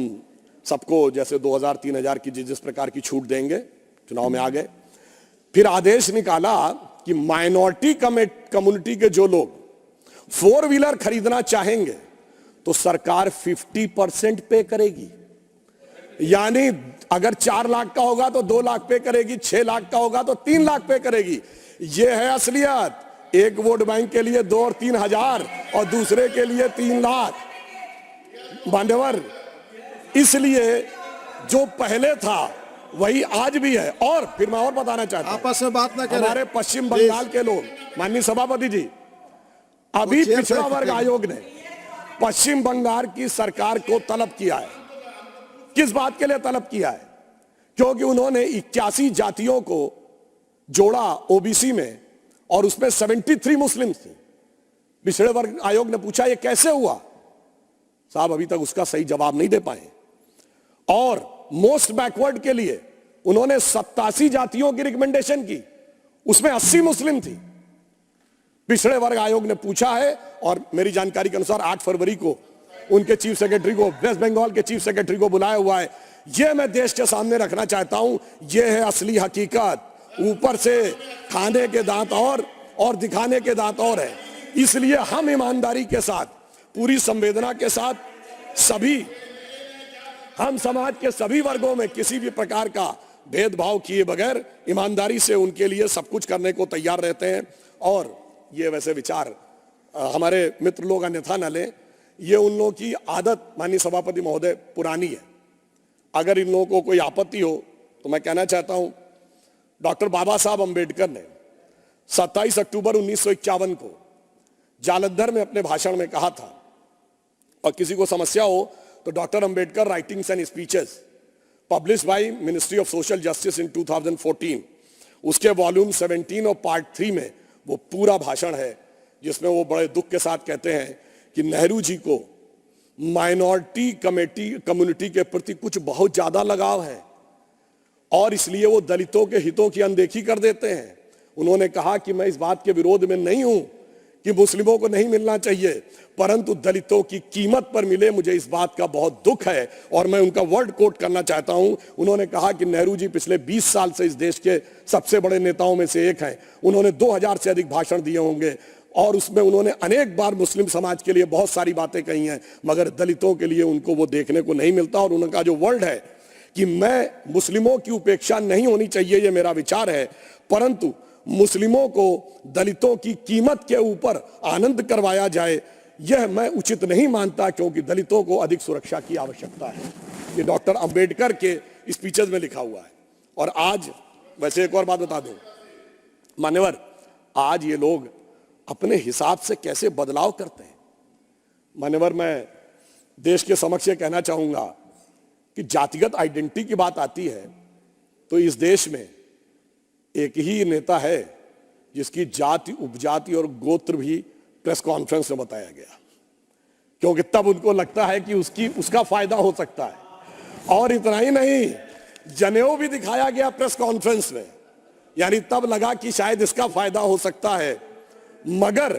सबको जैसे 2000-3000 की जिस प्रकार की छूट देंगे, चुनाव में आ गए। फिर आदेश निकाला कि माइनॉरिटी कम्युनिटी के जो लोग 4 व्हीलर खरीदना चाहेंगे तो सरकार 50% पे करेगी। यानी अगर 4 लाख का होगा तो 2 लाख पे करेगी, 6 लाख का होगा तो 3 लाख पे करेगी। यह है असलियत। एक वोट बैंक के लिए 2 और 3 हजार और दूसरे के लिए 3 लाख। मान्यवर, इसलिए जो पहले था वही आज भी है। और फिर मैं और बताना चाहता हूं, आपस में बात ना करें। हमारे पश्चिम बंगाल के लोग, माननीय सभापति जी, अभी पिछड़ा वर्ग आयोग ने पश्चिम बंगाल की सरकार को तलब किया है। किस बात के लिए तलब किया है? क्योंकि उन्होंने 81 जातियों को जोड़ा OBC में और उसमें 73 मुस्लिम थे। पिछड़े वर्ग आयोग ने पूछा ये कैसे हुआ? साहब अभी तक उसका सही जवाब नहीं दे पाए। और मोस्ट बैकवर्ड के लिए उन्होंने 87 जातियों की रिकमेंडेशन की, उसमें 80 मुस्लिम थी। पिछड़े वर्ग आयोग ने पूछा है और मेरी जानकारी के अनुसार 8 फरवरी को उनके चीफ सेक्रेटरी को, वेस्ट बंगाल के चीफ सेक्रेटरी को बुलाया हुआ है। यह मैं देश के सामने रखना चाहता हूं। यह है असली हकीकत। ऊपर से खाने के दांत और दिखाने के दांत और है। इसलिए हम ईमानदारी के साथ, पूरी संवेदना के साथ हम समाज के सभी वर्गों में किसी भी प्रकार का भेदभाव किए बगैर ईमानदारी से उनके लिए सब कुछ करने को तैयार रहते हैं। और ये वैसे विचार हमारे मित्र लोग अन्यथा न लें, ये उन लोगों की आदत, माननीय सभापति महोदय, पुरानी है। अगर इन लोगों को कोई आपत्ति हो तो मैं कहना चाहता हूं, डॉक्टर बाबा साहब अंबेडकर ने 27 अक्टूबर 1951 को जालंधर में अपने भाषण में कहा था, और किसी को समस्या हो तो doctor Ambedkar writings and speeches publish by ministry of social justice in 2014, उसके वॉल्यूम 17 और पार्ट 3 में वो पूरा भाषण है, जिसमें वो बड़े दुख के साथ कहते हैं कि नेहरू जी को माइनॉरिटी कम्युनिटी के प्रति कुछ बहुत ज्यादा लगाव है और इसलिए वो दलितों के हितों की अनदेखी कर देते हैं। उन्होंने कहा कि मैं इस बात के विरोध में नहीं हूं कि मुस्लिमों को नहीं मिलना चाहिए, परंतु दलितों की कीमत पर मिले, मुझे इस बात का बहुत दुख है। और मैं उनका वर्ड कोट करना चाहता हूं। उन्होंने कहा कि नेहरू जी पिछले 20 साल से इस देश के सबसे बड़े नेताओं में से एक हैं। उन्होंने 2000 से अधिक भाषण दिए होंगे और उसमें उन्होंने अनेक बार मुस्लिम समाज के लिए बहुत सारी बातें कही हैं, मगर दलितों के लिए उनको वो देखने को नहीं मिलता। और उनका जो वर्ड है कि मैं मुस्लिमों की उपेक्षा नहीं होनी चाहिए, ये मेरा विचार है, परंतु मुस्लिमों को दलितों की कीमत के ऊपर आनंद करवाया जाए, यह मैं उचित नहीं मानता, क्योंकि दलितों को अधिक सुरक्षा की आवश्यकता है। ये डॉक्टर अंबेडकर के स्पीचेस में लिखा हुआ है। और आज वैसे एक और बात बता दूं मान्यवर, आज ये लोग अपने हिसाब से कैसे बदलाव करते हैं। मान्यवर, मैं देश के समक्ष ये कहना चाहूंगा कि जातिगत आइडेंटिटी की बात आती है तो इस देश में एक ही नेता है जिसकी जाति, उपजाति और गोत्र भी प्रेस कॉन्फ्रेंस में बताया गया, क्योंकि तब उनको लगता है कि उसका फायदा हो सकता है। और इतना ही नहीं, जनेऊ भी दिखाया गया प्रेस कॉन्फ्रेंस में, यानी तब लगा कि शायद इसका फायदा हो सकता है, मगर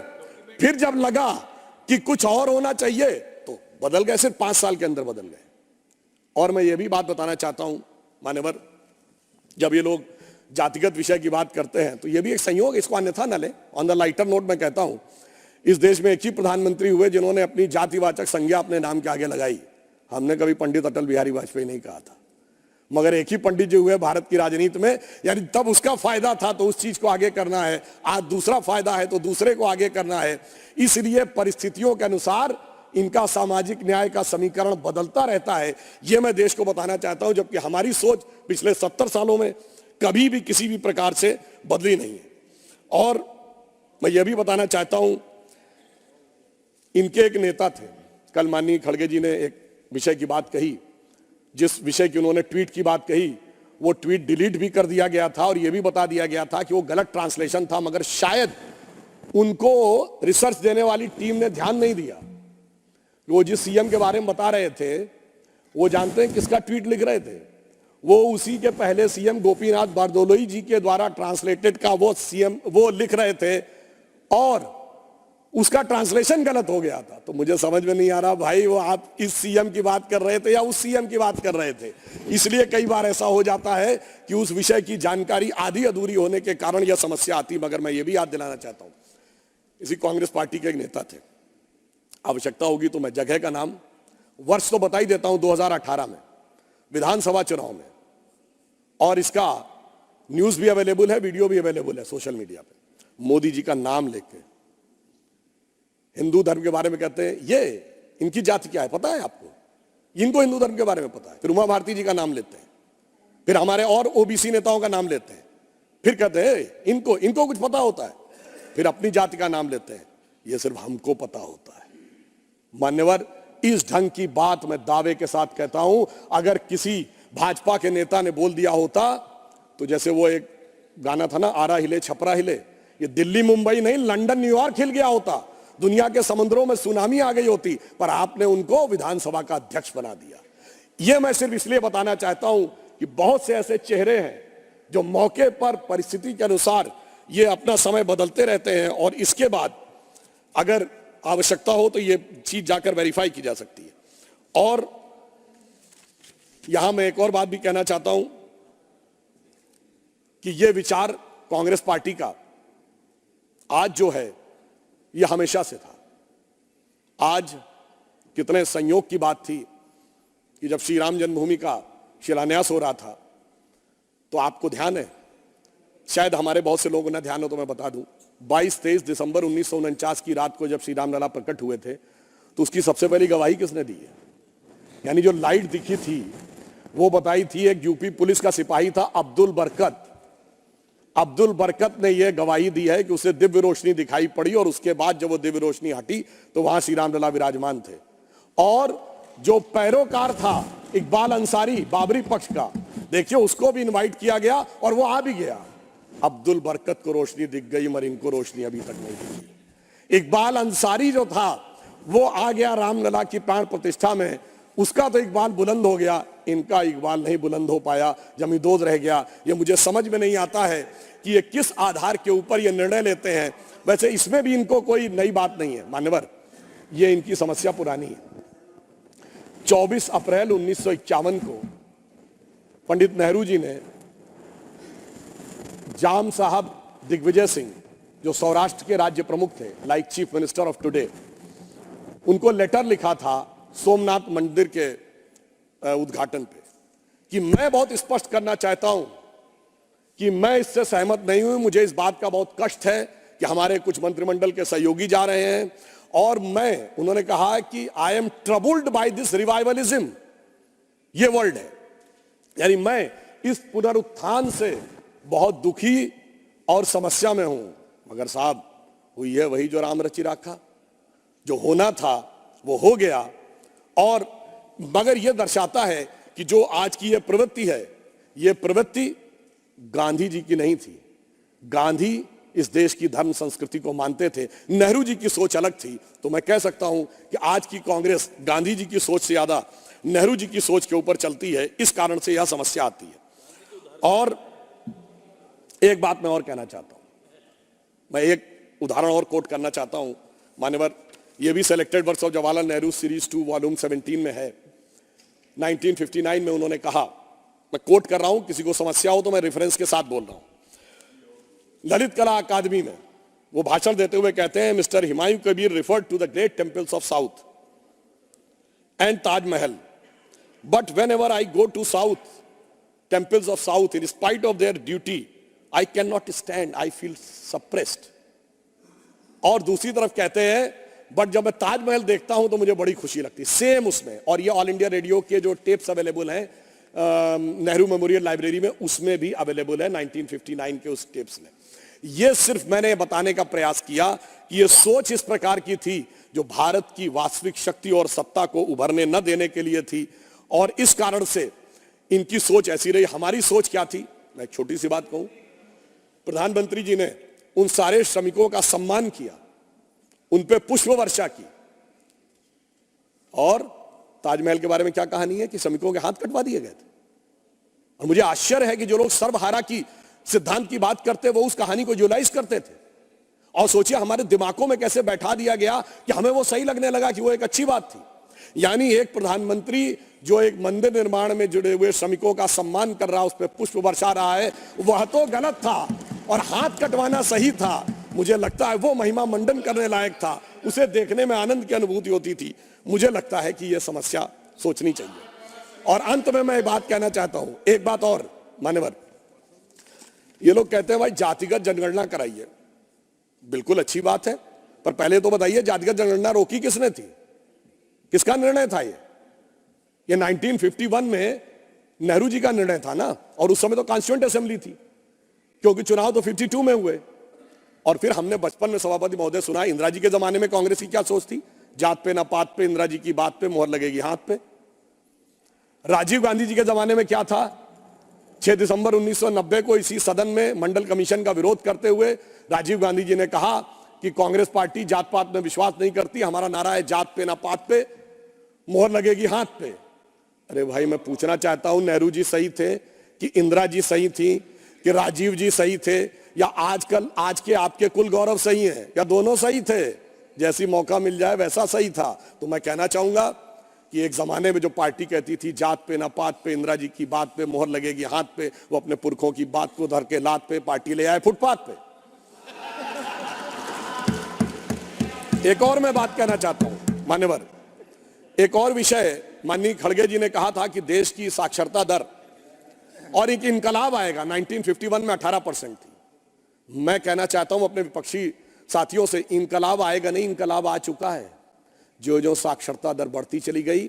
फिर जब लगा कि कुछ और होना चाहिए तो बदल गए। सिर्फ 5 साल के अंदर बदल गए। और मैं ये भी बात बताना चाहता हूं मान्यवर, जब ये लोग जातिगत विषय की बात करते हैं तो ये भी एक संयोग, इसको अन्यथा न ले। ऑन द लाइटर नोट मैं कहता हूं, इस देश में एक ही प्रधानमंत्री हुए जिन्होंने अपनी जातिवाचक संज्ञा अपने नाम के आगे लगाई। हमने कभी पंडित अटल बिहारी वाजपेयी नहीं कहा था, मगर एक ही पंडित जी हुए भारत की राजनीति में, यानी तब उसका फायदा था तो उस चीज को आगे करना है, आज दूसरा फायदा है तो दूसरे को आगे करना है। इसलिए परिस्थितियों के अनुसार इनका सामाजिक न्याय का समीकरण बदलता रहता है, यह मैं देश को बताना चाहता हूं। जबकि हमारी सोच पिछले 70 सालों में कभी भी किसी भी प्रकार से बदली नहीं है। और मैं यह भी बताना चाहता हूं, इनके एक नेता थे, कल माननीय खड़गे जी ने एक विषय की बात कही, जिस विषय की उन्होंने ट्वीट की बात कही, वो ट्वीट डिलीट भी कर दिया गया था और यह भी बता दिया गया था कि वो गलत ट्रांसलेशन था, मगर शायद उनको रिसर्च देने वाली टीम ने ध्यान नहीं दिया। वो जिस सीएम के बारे में बता रहे थे, वो जानते हैं किसका ट्वीट लिख रहे थे? वो उसी के पहले सीएम गोपीनाथ बारदोलोई जी के द्वारा ट्रांसलेटेड का वो सीएम वो लिख रहे थे और उसका ट्रांसलेशन गलत हो गया था। तो मुझे समझ में नहीं आ रहा भाई, वो आप इस सीएम की बात कर रहे थे या उस सीएम की बात कर रहे थे? इसलिए कई बार ऐसा हो जाता है कि उस विषय की जानकारी आधी अधूरी होने के कारण यह समस्या आती। मगर मैं ये भी याद दिलाना चाहता हूं, इसी कांग्रेस पार्टी के एक नेता थे, आवश्यकता होगी तो मैं जगह का नाम, वर्ष तो बता ही देता हूं, 2018 में विधानसभा चुनाव में, और इसका न्यूज भी अवेलेबल है, वीडियो भी अवेलेबल है सोशल मीडिया पे। मोदी जी का नाम लेके हिंदू धर्म के बारे में कहते हैं, ये इनकी जाति क्या है पता है आपको? इनको हिंदू धर्म के बारे में पता है। फिर उमा भारती जी का नाम लेते हैं, फिर हमारे और ओबीसी नेताओं का नाम लेते हैं, फिर कहते हैं इनको कुछ पता होता है, फिर अपनी जाति का नाम लेते हैं, ये सिर्फ हमको पता होता है। मान्यवर, इस ढंग की बात मैं दावे के साथ कहता हूं, अगर किसी भाजपा के नेता ने बोल दिया होता तो जैसे वो एक गाना था ना, आरा हिले छपरा हिले, ये दिल्ली मुंबई नहीं लंदन न्यूयॉर्क हिल गया होता, दुनिया के समुद्रों में सुनामी आ गई होती, पर आपने उनको विधानसभा का अध्यक्ष बना दिया। यह मैं सिर्फ इसलिए बताना चाहता हूं कि बहुत से ऐसे चेहरे हैं जो मौके पर परिस्थिति के अनुसार ये अपना समय बदलते रहते हैं और इसके बाद अगर आवश्यकता हो तो ये चीज जाकर वेरीफाई की जा सकती है। और यहां मैं एक और बात भी कहना चाहता हूं कि ये विचार कांग्रेस पार्टी का आज जो है ये हमेशा से था। आज कितने संयोग की बात थी कि जब श्री राम जन्मभूमि का शिलान्यास हो रहा था तो आपको ध्यान है, शायद हमारे बहुत से लोगों ने ध्यान हो तो मैं बता दूं, 22-23 दिसंबर 1949 की रात को जब श्री राम लला प्रकट हुए थे तो उसकी सबसे पहली गवाही किसने दी है? यानी जो लाइट दिखी थी वो बताई थी एक यूपी पुलिस का सिपाही था अब्दुल बरकत। अब्दुल बरकत ने यह गवाही दी है कि उसे दिव्य रोशनी दिखाई पड़ी और उसके बाद जब वो दिव्य रोशनी हटी तो वहां श्री राम लला विराजमान थे। और जो पैरोकार था इकबाल अंसारी बाबरी पक्ष का, देखिए उसको भी इनवाइट किया गया और वो आ भी गया। अब्दुल बरकत को रोशनी दिख गई मगर इनको रोशनी अभी तक नहीं दिखी। इकबाल अंसारी जो था वो आ गया रामलला की प्राण प्रतिष्ठा में, उसका तो इकबाल बुलंद हो गया, इनका इकबाल नहीं बुलंद हो पाया, जमींदोज रह गया। ये मुझे समझ में नहीं आता है कि ये किस आधार के ऊपर ये निर्णय लेते हैं। वैसे इसमें भी इनको कोई नई बात नहीं है मान्यवर, ये इनकी समस्या पुरानी है। 24 अप्रैल 1951 को पंडित नेहरू जी ने जाम साहब दिग्विजय सिंह जो सौराष्ट्र के राज्य प्रमुख थे, like chief minister of today, उनको लेटर लिखा था सोमनाथ मंदिर के उद्घाटन पे कि मैं बहुत स्पष्ट करना चाहता हूं कि मैं इससे सहमत नहीं हूं। मुझे इस बात का बहुत कष्ट है कि हमारे कुछ मंत्रिमंडल के सहयोगी जा रहे हैं और मैं, उन्होंने कहा कि I am troubled by this revivalism, ये वर्ड है, यानी मैं इस पुनरुत्थान से बहुत दुखी और समस्या में हूं। मगर साहब हुई है वही जो राम रचि राखा, जो होना था वो हो गया। और मगर यह दर्शाता है कि जो आज की यह प्रवृत्ति है, यह प्रवृत्ति गांधी जी की नहीं थी। गांधी इस देश की धर्म संस्कृति को मानते थे, नेहरू जी की सोच अलग थी। तो मैं कह सकता हूं कि आज की कांग्रेस गांधी जी की सोच से ज्यादा नेहरू जी की सोच के ऊपर चलती है, इस कारण से यह समस्या आती है। और एक बात मैं और कहना चाहता हूं, मैं एक उदाहरण और कोट करना चाहता हूं मान्यवर, यह भी selected works of Jawaharlal Nehru series 2 volume 17 में है। 1959 में उन्होंने कहा, मैं कोट कर रहा हूं, किसी को समस्या हो तो मैं रेफरेंस के साथ बोल रहा हूं। ललित कला अकादमी में वो भाषण देते हुए कहते हैं, mister Humayun Kabir referred to the great temples of south and Taj Mahal, but whenever I go to south temples of south in spite of their duty I can not stand, I feel suppressed. और दूसरी तरफ कहते हैं, but जब मैं ताजमहल देखता हूं तो मुझे बड़ी खुशी लगती है। सेम उसमें, और ये ऑल इंडिया रेडियो के जो टेप्स अवेलेबल हैं नेहरू मेमोरियल लाइब्रेरी में, उसमें भी अवेलेबल है 1959 के उस टेप्स में। यह सिर्फ मैंने बताने का प्रयास किया कि यह सोच इस प्रकार की थी जो भारत की वास्तविक शक्ति और सत्ता को उभरने न देने के लिए थी, और इस कारण से इनकी सोच ऐसी रही। हमारी सोच क्या थी, मैं एक छोटी सी बात कहूं। प्रधानमंत्री जी ने उन सारे श्रमिकों का सम्मान किया, उन पे पुष्प वर्षा की, और ताजमहल के बारे में क्या कहानी है कि श्रमिकों के हाथ कटवा दिए गए थे। और मुझे आश्चर्य है कि जो लोग सर्वहारा की सिद्धांत की बात करते वो उस कहानी को विजुअलाइज करते थे, और सोचिए हमारे दिमागों में कैसे बैठा दिया गया कि हमें वो सही लगने लगा कि वो एक अच्छी बात थी। यानी एक प्रधानमंत्री जो एक मंदिर निर्माण में जुड़े हुए श्रमिकों का सम्मान कर रहा, उस पर पुष्प बरसा रहा है, वह तो गलत था, और हाथ कटवाना सही था। मुझे लगता है वो महिमा मंडन करने लायक था, उसे देखने में आनंद की अनुभूति होती थी। मुझे लगता है कि यह समस्या सोचनी चाहिए। और अंत में मैं एक बात कहना चाहता हूं, एक बात और मान्यवर, ये लोग कहते हैं भाई जातिगत जनगणना कराइए, बिल्कुल अच्छी बात है, पर पहले तो बताइए जातिगत जनगणना रोकी किसने थी, किसका निर्णय था? ये 1951 में नेहरू जी का निर्णय था ना, और उस समय तो कॉन्स्टिट्यूएंट असेंबली थी, क्योंकि चुनाव तो 52 में हुए। और फिर हमने बचपन में सभापति महोदय सुना, इंदिरा जी के जमाने में कांग्रेस की क्या सोच थी, जात पे ना पात पे, इंदिरा जी की बात पे मोहर लगेगी हाथ पे। राजीव गांधी जी के जमाने में क्या था, 6 दिसंबर 1990 को इसी सदन में मंडल कमीशन का विरोध करते हुए राजीव गांधी जी ने कहा कि कांग्रेस पार्टी जात पात में विश्वास नहीं करती, हमारा नारा है जात पे ना पात पे, मोहर लगेगी हाथ पे। अरे भाई, मैं पूछना चाहता हूं, नेहरू जी सही थे कि इंदिरा जी सही थी कि राजीव जी सही थे, या आज के आपके कुल गौरव सही हैं, या दोनों सही थे? जैसी मौका मिल जाए वैसा सही था। तो मैं कहना चाहूंगा कि एक जमाने में जो पार्टी कहती थी जात पे ना पात पे, इंदिरा जी की बात पे मोहर लगेगी हाथ पे, वो अपने पुरखों की बात को धर के लात पे पार्टी ले आए फुटपाथ पे। एक और मैं बात कहना चाहता हूं मान्यवर, एक और विषय, माननीय खड़गे जी ने कहा था कि देश की साक्षरता दर और एक इनकलाब आएगा, 1951 में 18% थी। मैं कहना चाहता हूं अपने विपक्षी साथियों से, इनकलाब आएगा नहीं, इनकलाब आ चुका है। जो जो साक्षरता दर बढ़ती चली गई,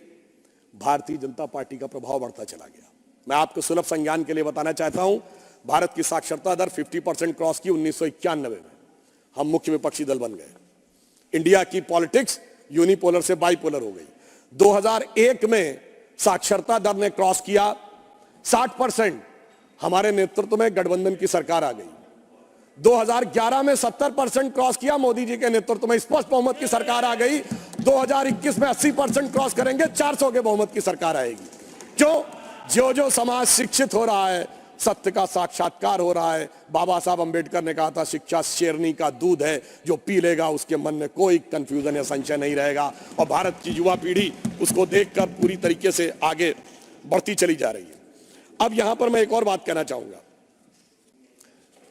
भारतीय जनता पार्टी का प्रभाव बढ़ता चला गया। मैं आपको सुलभ संज्ञान के लिए बताना चाहता हूं, भारत की साक्षरता दर 50% क्रॉस की 1991 में, हम मुख्य विपक्षी दल बन गए। इंडिया की पॉलिटिक्स यूनिपोलर से बाइपोलर हो गई। 2001 में साक्षरता दर ने क्रॉस किया 60%, हमारे नेतृत्व में गठबंधन की सरकार आ गई। 2011 में 70% क्रॉस किया, मोदी जी के नेतृत्व में स्पष्ट बहुमत की सरकार आ गई। 2021 में 80% क्रॉस करेंगे, 400 के बहुमत की सरकार आएगी। क्यों? जो जो समाज शिक्षित हो रहा है, सत्य का साक्षात्कार हो रहा है। बाबा साहब अंबेडकर ने कहा था, शिक्षा शेरनी का दूध है, जो पी लेगा उसके मन में कोई कंफ्यूजन या संशय नहीं रहेगा। और भारत की युवा पीढ़ी उसको देखकर पूरी तरीके से आगे बढ़ती चली जा रही है। अब यहां पर मैं एक और बात कहना चाहूंगा।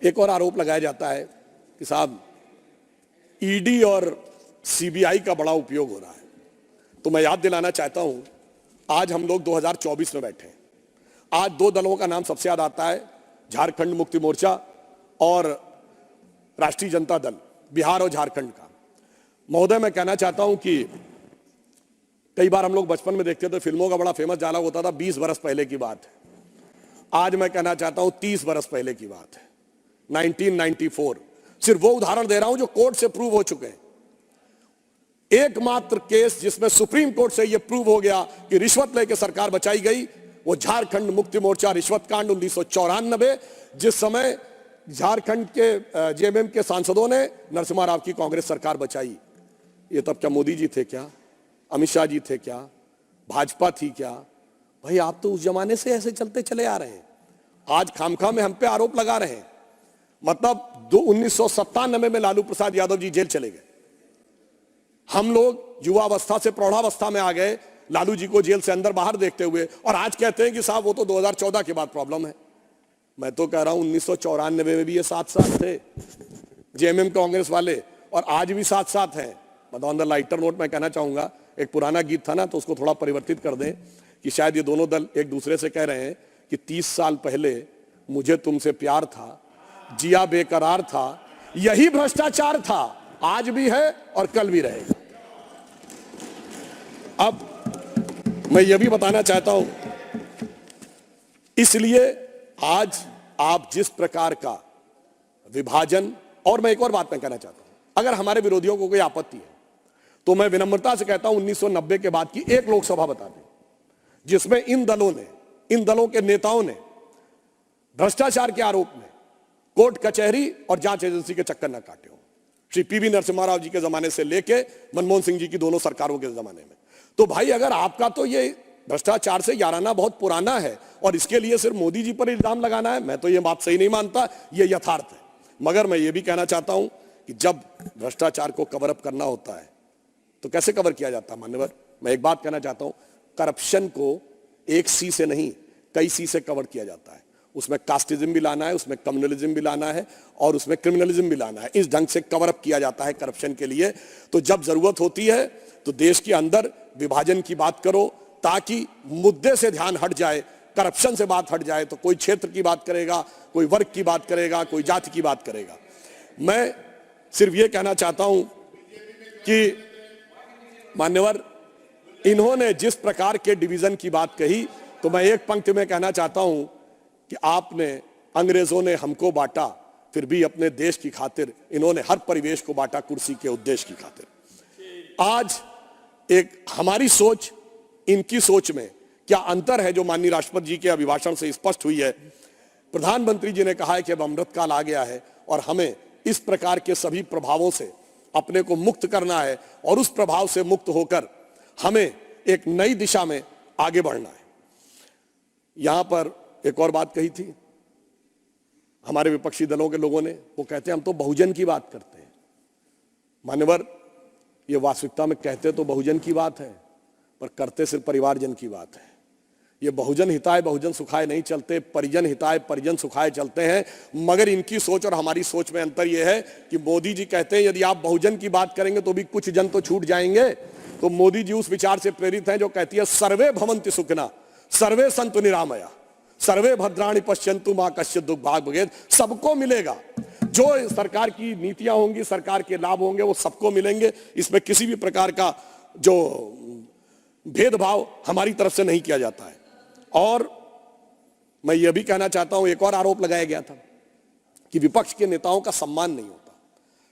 एक और आरोप लगाया जाता है कि साहब ईडी और सीबीआई का बड़ा उपयोग हो रहा है। तो मैं याद दिलाना चाहता हूं, आज हम लोग 2024 में बैठे हैं। आज दो दलों का नाम सबसे ज्यादा आता है, झारखंड मुक्ति मोर्चा और राष्ट्रीय जनता दल, बिहार और झारखंड का। महोदय, मैं कहना चाहता हूं कि कई बार हम लोग बचपन में देखते थे, फिल्मों का बड़ा फेमस डायलॉग होता था, 20 बरस पहले की बात है। आज मैं कहना चाहता हूं 30 बरस पहले की बात है, 1994। सिर्फ वो उदाहरण दे रहा हूं जो कोर्ट से प्रूव हो चुके हैं। एकमात्र केस जिसमें सुप्रीम कोर्ट से यह प्रूव हो गया कि रिश्वत लेकर सरकार बचाई गई, वो झारखंड मुक्ति मोर्चा रिश्वत कांड 1994, जिस समय झारखंड के जेएमएम के सांसदों ने नरसिम्हा राव की कांग्रेस सरकार बचाई। ये तब क्या मोदी जी थे क्या, अमित शाह जी थे क्या, भाजपा थी क्या? भाई, आप तो उस जमाने से ऐसे चलते चले आ रहे हैं, आज खामखा में हम पे आरोप लगा रहे हैं। मतलब 1997 में लालू प्रसाद यादव जी जेल चले गए, हम लोग युवावस्था से प्रौढ़ावस्था में आ गए लालू जी को जेल से अंदर बाहर देखते हुए, और आज कहते हैं कि साहब वो तो 2014 के बाद प्रॉब्लम है। मैं तो कह रहा हूं 1994 में भी ये साथ साथ थे जेएमएम कांग्रेस वाले, और आज भी साथ साथ हैं। मतलब ऑन द लाइटर नोट मैं कहना चाहूंगा, एक पुराना गीत था ना, तो उसको थोड़ा परिवर्तित कर दें कि शायद ये दोनों दल एक दूसरे से कह रहे हैं कि 30 साल पहले मुझे तुमसे प्यार था, जिया बेकरार था, यही भ्रष्टाचार था, आज भी है और कल भी रहेगा। अब मैं यह भी बताना चाहता हूं, इसलिए आज आप जिस प्रकार का विभाजन। और मैं एक और बात मैं कहना चाहता हूं, अगर हमारे विरोधियों को कोई आपत्ति है तो मैं विनम्रता से कहता हूं 1990 के बाद की एक लोकसभा बता दें जिसमें इन दलों के नेताओं ने भ्रष्टाचार के आरोप में कोर्ट कचहरी और जांच एजेंसी के चक्कर न काटे हो। श्री पीवी नरसिम्हा राव जी के जमाने से लेके मनमोहन सिंह जी की दोनों सरकारों के जमाने में। तो भाई अगर आपका तो ये भ्रष्टाचार से याराना बहुत पुराना है और इसके लिए सिर्फ मोदी जी पर इल्जाम लगाना है, मैं तो ये बात सही नहीं मानता, ये यथार्थ है। मगर मैं ये भी कहना चाहता हूं कि जब भ्रष्टाचार को कवर अप करना होता है तो कैसे कवर किया जाता है मान्यवर। मैं एक बात कहना चाहता हूं, करप्शन को एक सी से नहीं कई सी से कवर किया जाता है। उसमें कास्टिज्म भी लाना है, उसमें कम्युनलिज्म भी लाना है और उसमें क्रिमिनलिज्म भी लाना है। इस ढंग से कवर अप किया जाता है करप्शन के लिए। तो जब जरूरत होती है तो देश के अंदर विभाजन की बात करो ताकि मुद्दे से ध्यान हट जाए, करप्शन से बात हट जाए। तो कोई क्षेत्र की बात करेगा, कोई वर्ग की बात करेगा, कोई जाति की बात करेगा। मैं सिर्फ ये कहना चाहता हूं कि मान्यवर इन्होंने जिस प्रकार के डिवीजन की बात कही तो मैं एक पंक्ति में कहना चाहता हूं कि आपने अंग्रेजों ने हमको बांटा फिर भी अपने देश की खातिर इन्होंने हर परिवेश को बांटा कुर्सी के उद्देश्य की खातिर। आज एक हमारी सोच इनकी सोच में क्या अंतर है जो माननीय राष्ट्रपति जी के अभिभाषण से स्पष्ट हुई है। प्रधानमंत्री जी ने कहा है कि अब अमृतकाल आ गया है और हमें इस प्रकार के सभी प्रभावों से अपने को मुक्त करना है और उस प्रभाव से मुक्त होकर हमें एक नई दिशा में आगे बढ़ना है। यहां पर एक और बात कही थी हमारे विपक्षी दलों के लोगों ने, वो कहते हैं हम तो बहुजन की बात करते हैं। मान्यवर, ये वास्तविकता में कहते तो बहुजन की बात है पर करते सिर्फ परिवारजन की बात है। ये बहुजन हिताय बहुजन सुखाय नहीं चलते, परिजन हिताय परिजन सुखाय चलते हैं। मगर इनकी सोच और हमारी सोच में अंतर यह है कि मोदी जी कहते हैं यदि आप बहुजन की बात करेंगे तो भी कुछ जन तो छूट जाएंगे। तो मोदी जी उस विचार से प्रेरित हैं जो कहती है सर्वे भवन्ति सुखिनः सर्वे सन्तु निरामया सर्वे भद्राणि पश्यन्तु मा कश्चित् दुःख भाग् भवेत्। सबको मिलेगा, जो सरकार की नीतियां होंगी, सरकार के लाभ होंगे वो सबको मिलेंगे। इसमें किसी भी प्रकार का जो भेदभाव हमारी तरफ से नहीं किया जाता है। और मैं यह भी कहना चाहता हूं, एक और आरोप लगाया गया था कि विपक्ष के नेताओं का सम्मान नहीं होता।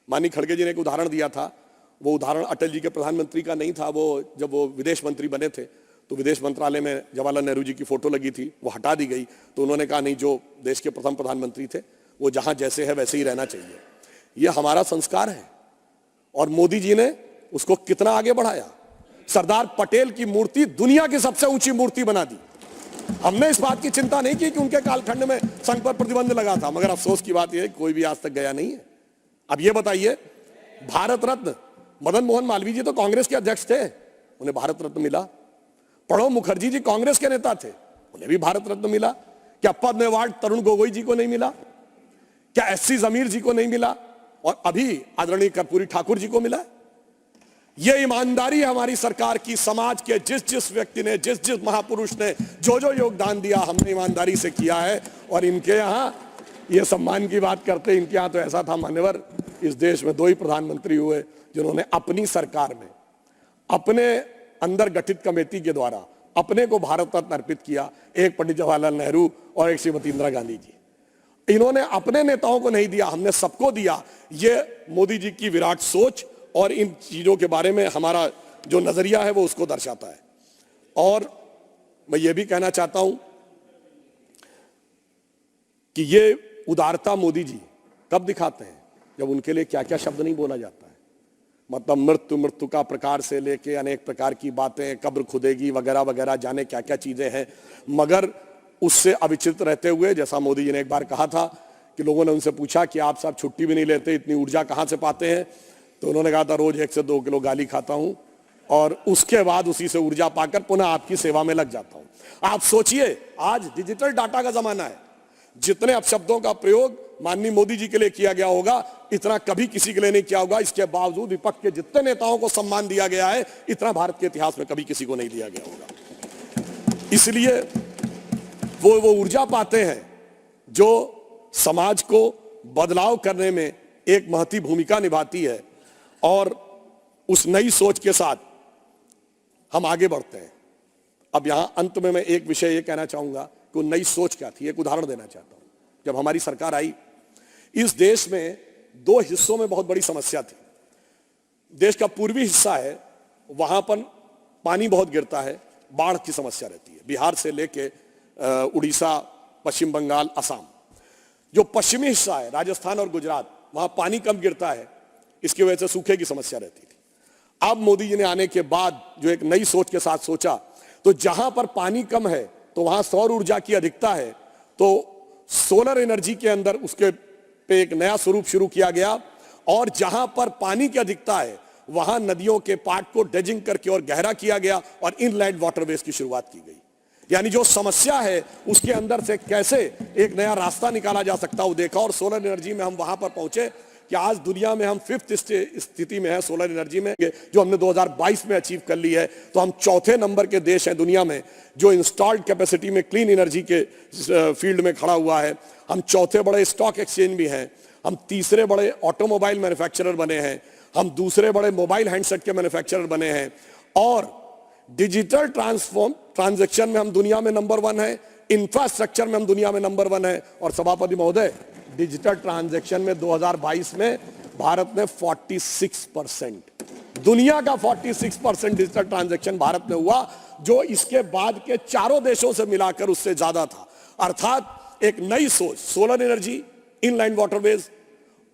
माननीय खड़गे जी ने एक उदाहरण दिया था, वो उदाहरण अटल जी के प्रधानमंत्री का नहीं था। वो जब वो विदेश मंत्री बने थे तो विदेश मंत्रालय में जवाहरलाल नेहरू जी की फोटो लगी थी, वो हटा दी गई। तो उन्होंने कहा नहीं, जो देश के प्रथम प्रधानमंत्री थे वो जहां जैसे है वैसे ही रहना चाहिए। ये हमारा संस्कार है और मोदी जी ने उसको कितना आगे बढ़ाया। सरदार पटेल की मूर्ति दुनिया की सबसे ऊंची मूर्ति बना दी। हमने इस बात की चिंता नहीं की कि उनके कालखंड में संघ पर प्रतिबंध लगा था, मगर अफसोस की बात यह है कोई भी आज तक गया नहीं है। अब यह बताइए, भारत रत्न मदन मोहन मालवीय जी तो कांग्रेस के अध्यक्ष थे, उन्हें भारत रत्न मिला। प्रणब मुखर्जी जी कांग्रेस के नेता थे, उन्हें भी भारत रत्न मिला। क्या पद्म अवार्ड तरुण गोगोई जी को नहीं मिला? क्या एससी जमीर जी को नहीं मिला? और अभी आदरणीय कर्पूरी ठाकुर जी को मिला। यह ईमानदारी है हमारी सरकार की। समाज के जिस जिस व्यक्ति ने, जिस जिस महापुरुष ने जो जो योगदान दिया, हमने ईमानदारी से किया है। और इनके यहां ये सम्मान की बात करते, इनके यहां तो ऐसा था मान्यवर, इस देश में 2 ही प्रधानमंत्री हुए जिन्होंने अपनी सरकार में अपने अंदर गठित कमेटी के द्वारा अपने को भारत रत्न अर्पित किया। एक पंडित जवाहरलाल नेहरू और एक श्रीमती इंदिरा गांधी जी। इन्होंने अपने नेताओं को नहीं दिया, हमने सबको दिया। ये मोदी जी की विराट सोच और इन चीजों के बारे में हमारा जो नजरिया है वो उसको दर्शाता है। और मैं ये भी कहना चाहता हूं कि ये उदारता मोदी जी कब दिखाते हैं, जब उनके लिए क्या क्या शब्द नहीं बोला जाता है। मतलब मृत्यु का प्रकार से लेके अनेक प्रकार की बातें, कब्र खुदेगी वगैरह वगैरह, जाने क्या क्या चीजें हैं। मगर उससे अविचलित रहते हुए, जैसा मोदी जी ने एक बार कहा था कि लोगों ने उनसे पूछा कि आप साहब छुट्टी भी नहीं लेते, इतनी ऊर्जा कहां से पाते हैं? तो उन्होंने कहा था रोज 1 से 2 किलो गाली खाता हूं और उसके बाद उसी से ऊर्जा पाकर पुनः आपकी सेवा में लग जाता हूं। आप सोचिए, आज डिजिटल डाटा का जमाना है। जितने अपशब्दों का प्रयोग माननीय मोदी जी के लिए किया गया होगा, इतना कभी किसी के लिए नहीं किया होगा। इसके बावजूद विपक्ष के जितने नेताओं को सम्मान दिया गया है, इतना भारत के इतिहास में कभी किसी को नहीं दिया गया होगा। इसलिए वो ऊर्जा पाते हैं जो समाज को बदलाव करने में एक महती भूमिका निभाती है। और उस नई सोच के साथ हम आगे बढ़ते हैं। अब यहां अंत में मैं एक विषय ये कहना चाहूंगा कि वो नई सोच क्या थी, एक उदाहरण देना चाहता हूं। जब हमारी सरकार आई, इस देश में दो हिस्सों में बहुत बड़ी समस्या थी। देश का पूर्वी हिस्सा है, वहां पर पानी बहुत गिरता है, बाढ़ की समस्या रहती है, बिहार से लेके उड़ीसा, पश्चिम बंगाल, असम। जो पश्चिमी हिस्सा है, राजस्थान और गुजरात, वहां पानी कम गिरता है, इसकी वजह से सूखे की समस्या रहती थी। अब मोदी जी ने आने के बाद जो एक नई सोच के साथ सोचा, तो जहां पर पानी कम है तो वहां सौर ऊर्जा की अधिकता है, तो सोलर एनर्जी के अंदर उसके पे एक नया स्वरूप शुरू किया गया। और जहां पर पानी की अधिकता है वहां नदियों के पाट को ड्रेजिंग करके और गहरा किया गया और इनलैंड वाटरवेज की शुरुआत की गई। यानी जो समस्या है उसके अंदर से कैसे एक नया रास्ता निकाला जा सकता है वो देखा। और सोलर एनर्जी में हम वहां पर पहुंचे कि आज दुनिया में हम 5th स्थिति में है सोलर एनर्जी में, जो हमने 2022 में अचीव कर ली है। तो हम 4थे नंबर के देश हैं दुनिया में जो इंस्टॉल्ड कैपेसिटी में क्लीन एनर्जी के फील्ड में खड़ा हुआ है। हम 4थे बड़े स्टॉक एक्सचेंज भी हैं, हम 3रे बड़े ऑटोमोबाइल मैन्युफैक्चरर बने हैं, हम 2रे बड़े मोबाइल हैंडसेट के मैन्युफैक्चरर बने हैं, और डिजिटल ट्रांजैक्शन में हम दुनिया में नंबर 1 है, इंफ्रास्ट्रक्चर में हम दुनिया में नंबर 1 है। और सभापति महोदय, डिजिटल ट्रांजैक्शन में 2022 में भारत ने 46%, दुनिया का 46% डिजिटल ट्रांजैक्शन भारत में हुआ, जो इसके बाद के 4 देशों से मिलाकर उससे ज्यादा था। अर्थात एक नई सोच, सोलर एनर्जी, इनलैंड वाटरवेज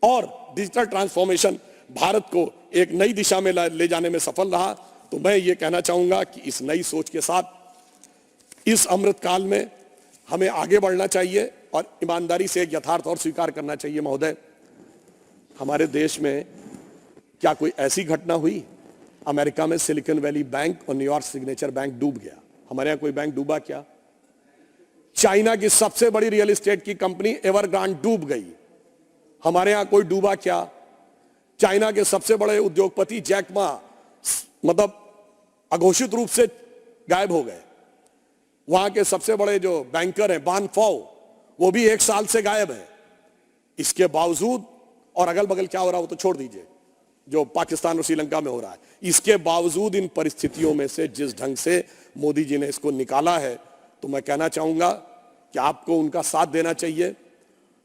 और डिजिटल ट्रांसफॉर्मेशन भारत को एक नई दिशा में ले जाने में सफल रहा। तो मैं ये कहना चाहूंगा कि इस नई सोच के साथ इस अमृत काल में हमें आगे बढ़ना चाहिए और ईमानदारी से एक यथार्थ और स्वीकार करना चाहिए। महोदय, हमारे देश में क्या कोई ऐसी घटना हुई, अमेरिका में सिलिकॉन वैली बैंक और न्यूयॉर्क सिग्नेचर बैंक डूब गया, हमारे यहां कोई बैंक डूबा क्या? चाइना की सबसे बड़ी रियल एस्टेट की कंपनी एवरग्रांड डूब गई, हमारे यहां कोई डूबा क्या? चाइना के सबसे बड़े उद्योगपति जैक मा मतलब अघोषित रूप से गायब हो गए। वहां के सबसे बड़े जो बैंकर हैं बान फाओ, वो भी 1 साल से गायब है। इसके बावजूद, और अगल बगल क्या हो रहा है वो तो छोड़ दीजिए, जो पाकिस्तान और श्रीलंका में हो रहा है, इसके बावजूद इन परिस्थितियों में से जिस ढंग से मोदी जी ने इसको निकाला है, तो मैं कहना चाहूंगा कि आपको उनका साथ देना चाहिए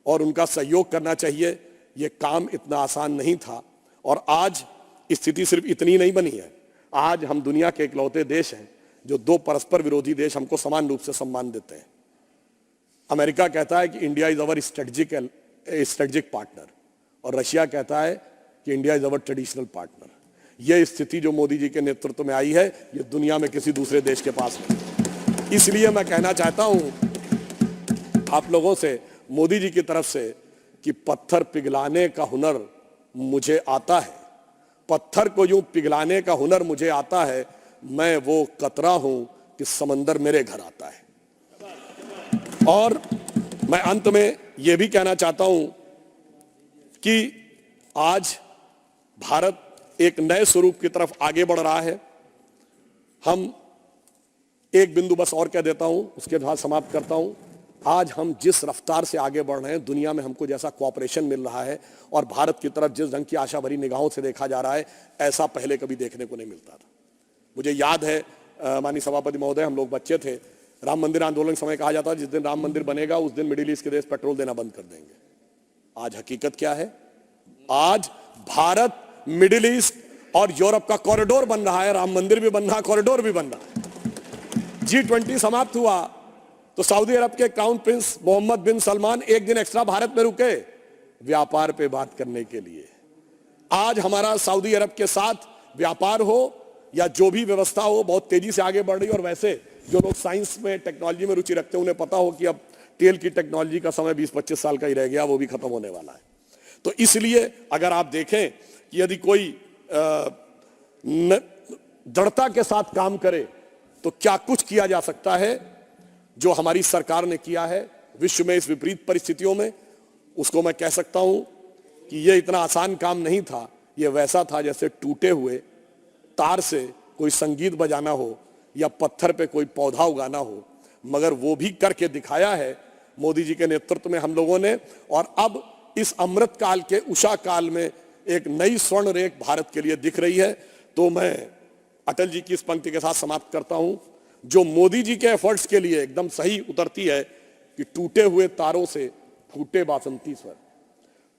और उनका सहयोग करना चाहिए। यह काम इतना आसान नहीं था, और आज स्थिति सिर्फ इतनी नहीं बनी है। आज हम दुनिया के इकलौते देश हैं जो 2 परस्पर विरोधी देश हमको समान रूप से सम्मान देते हैं। अमेरिका कहता है कि India is our strategic partner, और रशिया कहता है कि India is our traditional partner. यह स्थिति जो मोदी जी के नेतृत्व में आई है, यह दुनिया में किसी दूसरे देश के पास नहीं। इसलिए मैं कहना चाहता हूं आप लोगों से, मोदी जी की तरफ से, कि पत्थर पिघलाने का हुनर मुझे आता है, पत्थर को यूं पिघलाने का हुनर मुझे आता है, मैं वो कतरा हूं कि समंदर मेरे घर आता है। और मैं अंत में यह भी कहना चाहता हूं कि आज भारत एक नए स्वरूप की तरफ आगे बढ़ रहा है। हम एक बिंदु बस और कह देता हूं, उसके बाद समाप्त करता हूं। आज हम जिस रफ्तार से आगे बढ़ रहे हैं, दुनिया में हमको जैसा कोऑपरेशन मिल रहा है और भारत की तरफ जिस ढंग की आशा भरी निगाहों से देखा जा रहा है, ऐसा पहले कभी देखने को नहीं मिलता था। मुझे याद है माननीय सभापति महोदय, हम लोग बच्चे थे, राम मंदिर आंदोलन के समय कहा जाता जिस दिन राम मंदिर बनेगा उस दिन मिडिल ईस्ट के देश पेट्रोल देना बंद कर देंगे। आज हकीकत क्या है? आज भारत मिडिल ईस्ट और यूरोप का कॉरिडोर बन रहा है, राम मंदिर भी बन रहा है, कॉरिडोर भी बन रहा है। G20 समाप्त हुआ तो सऊदी अरब के क्राउन प्रिंस मोहम्मद बिन सलमान एक दिन एक्स्ट्रा भारत में रुके व्यापार पे बात करने के लिए। आज हमारा सऊदी अरब के साथ व्यापार हो या जो भी व्यवस्था हो, बहुत तेजी से आगे बढ़ रही है। और वैसे जो लोग साइंस में, टेक्नोलॉजी में रुचि रखते हैं, उन्हें पता हो कि अब तेल की टेक्नोलॉजी का समय 20-25 साल का ही रह गया, वो भी खत्म होने वाला है। तो इसलिए अगर आप देखें कि यदि कोई दृढ़ता के साथ काम करे तो क्या कुछ किया जा सकता है, जो हमारी सरकार ने किया है विश्व में इस विपरीत परिस्थितियों में, उसको मैं कह सकता हूं कि यह इतना आसान काम नहीं था। यह वैसा था जैसे टूटे हुए तार से कोई संगीत बजाना हो या पत्थर पे कोई पौधा उगाना हो, मगर वो भी करके दिखाया है मोदी जी के नेतृत्व में हम लोगों ने। और अब इस अमृत काल के उषा काल में एक नई स्वर्ण रेख भारत के लिए दिख रही है। तो मैं अटल जी की इस पंक्ति के साथ समाप्त करता हूं, जो मोदी जी के एफर्ट्स के लिए एकदम सही उतरती है कि टूटे हुए तारों से फूटे बासंती स्वर,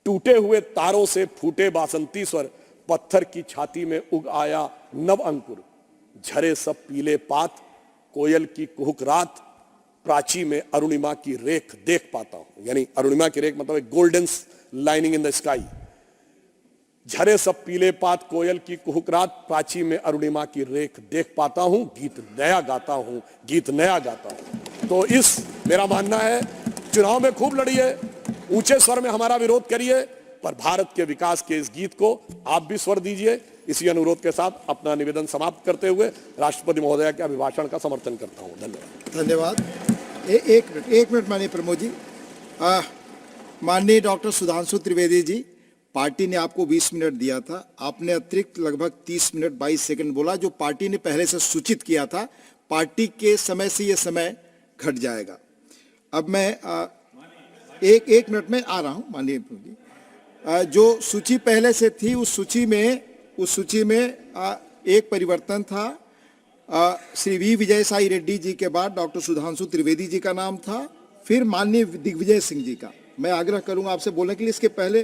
टूटे हुए तारों से फूटे बासंती स्वर, पत्थर की छाती में उग आया नव अंकुर, झरे सब पीले पात, कोयल की कुहुक रात, प्राची में अरुणिमा की रेख देख पाता हूं। यानी अरुणिमा की रेख मतलब एक golden lining in the sky. झरे सब पीले पात, कोयल की कुहुक रात, प्राची में अरुणिमा की रेख देख पाता हूं, गीत नया गाता हूं, गीत नया गाता हूं। तो इस मेरा मानना है चुनाव में खूब लड़िए, ऊंचे स्वर में हमारा विरोध करिए, पर भारत के विकास के इस गीत को आप भी स्वर दीजिए। इसी अनुरोध के साथ अपना निवेदन समाप्त करते हुए राष्ट्रपति महोदय के अभिभाषण का समर्थन करता हूं। धन्यवाद। धन्यवाद। एक मिनट माननीय प्रमोद जी। माननीय डॉक्टर सुधांशु त्रिवेदी जी, पार्टी ने आपको 20 मिनट दिया था, आपने अतिरिक्त लगभग 30 मिनट 22 सेकंड बोला, जो पार्टी ने पहले से सूचित किया था। पार्टी के समय से ये समय घट जाएगा। अब मैं एक मिनट में आ रहा हूं माननीय प्रमोद जी। जो सूची पहले से थी उस सूची में एक परिवर्तन था। श्री वी विजय साई रेड्डी जी के बाद डॉक्टर सुधांशु त्रिवेदी जी का नाम था, फिर माननीय दिग्विजय सिंह जी का। मैं आग्रह करूंगा आपसे बोलने के लिए, इसके पहले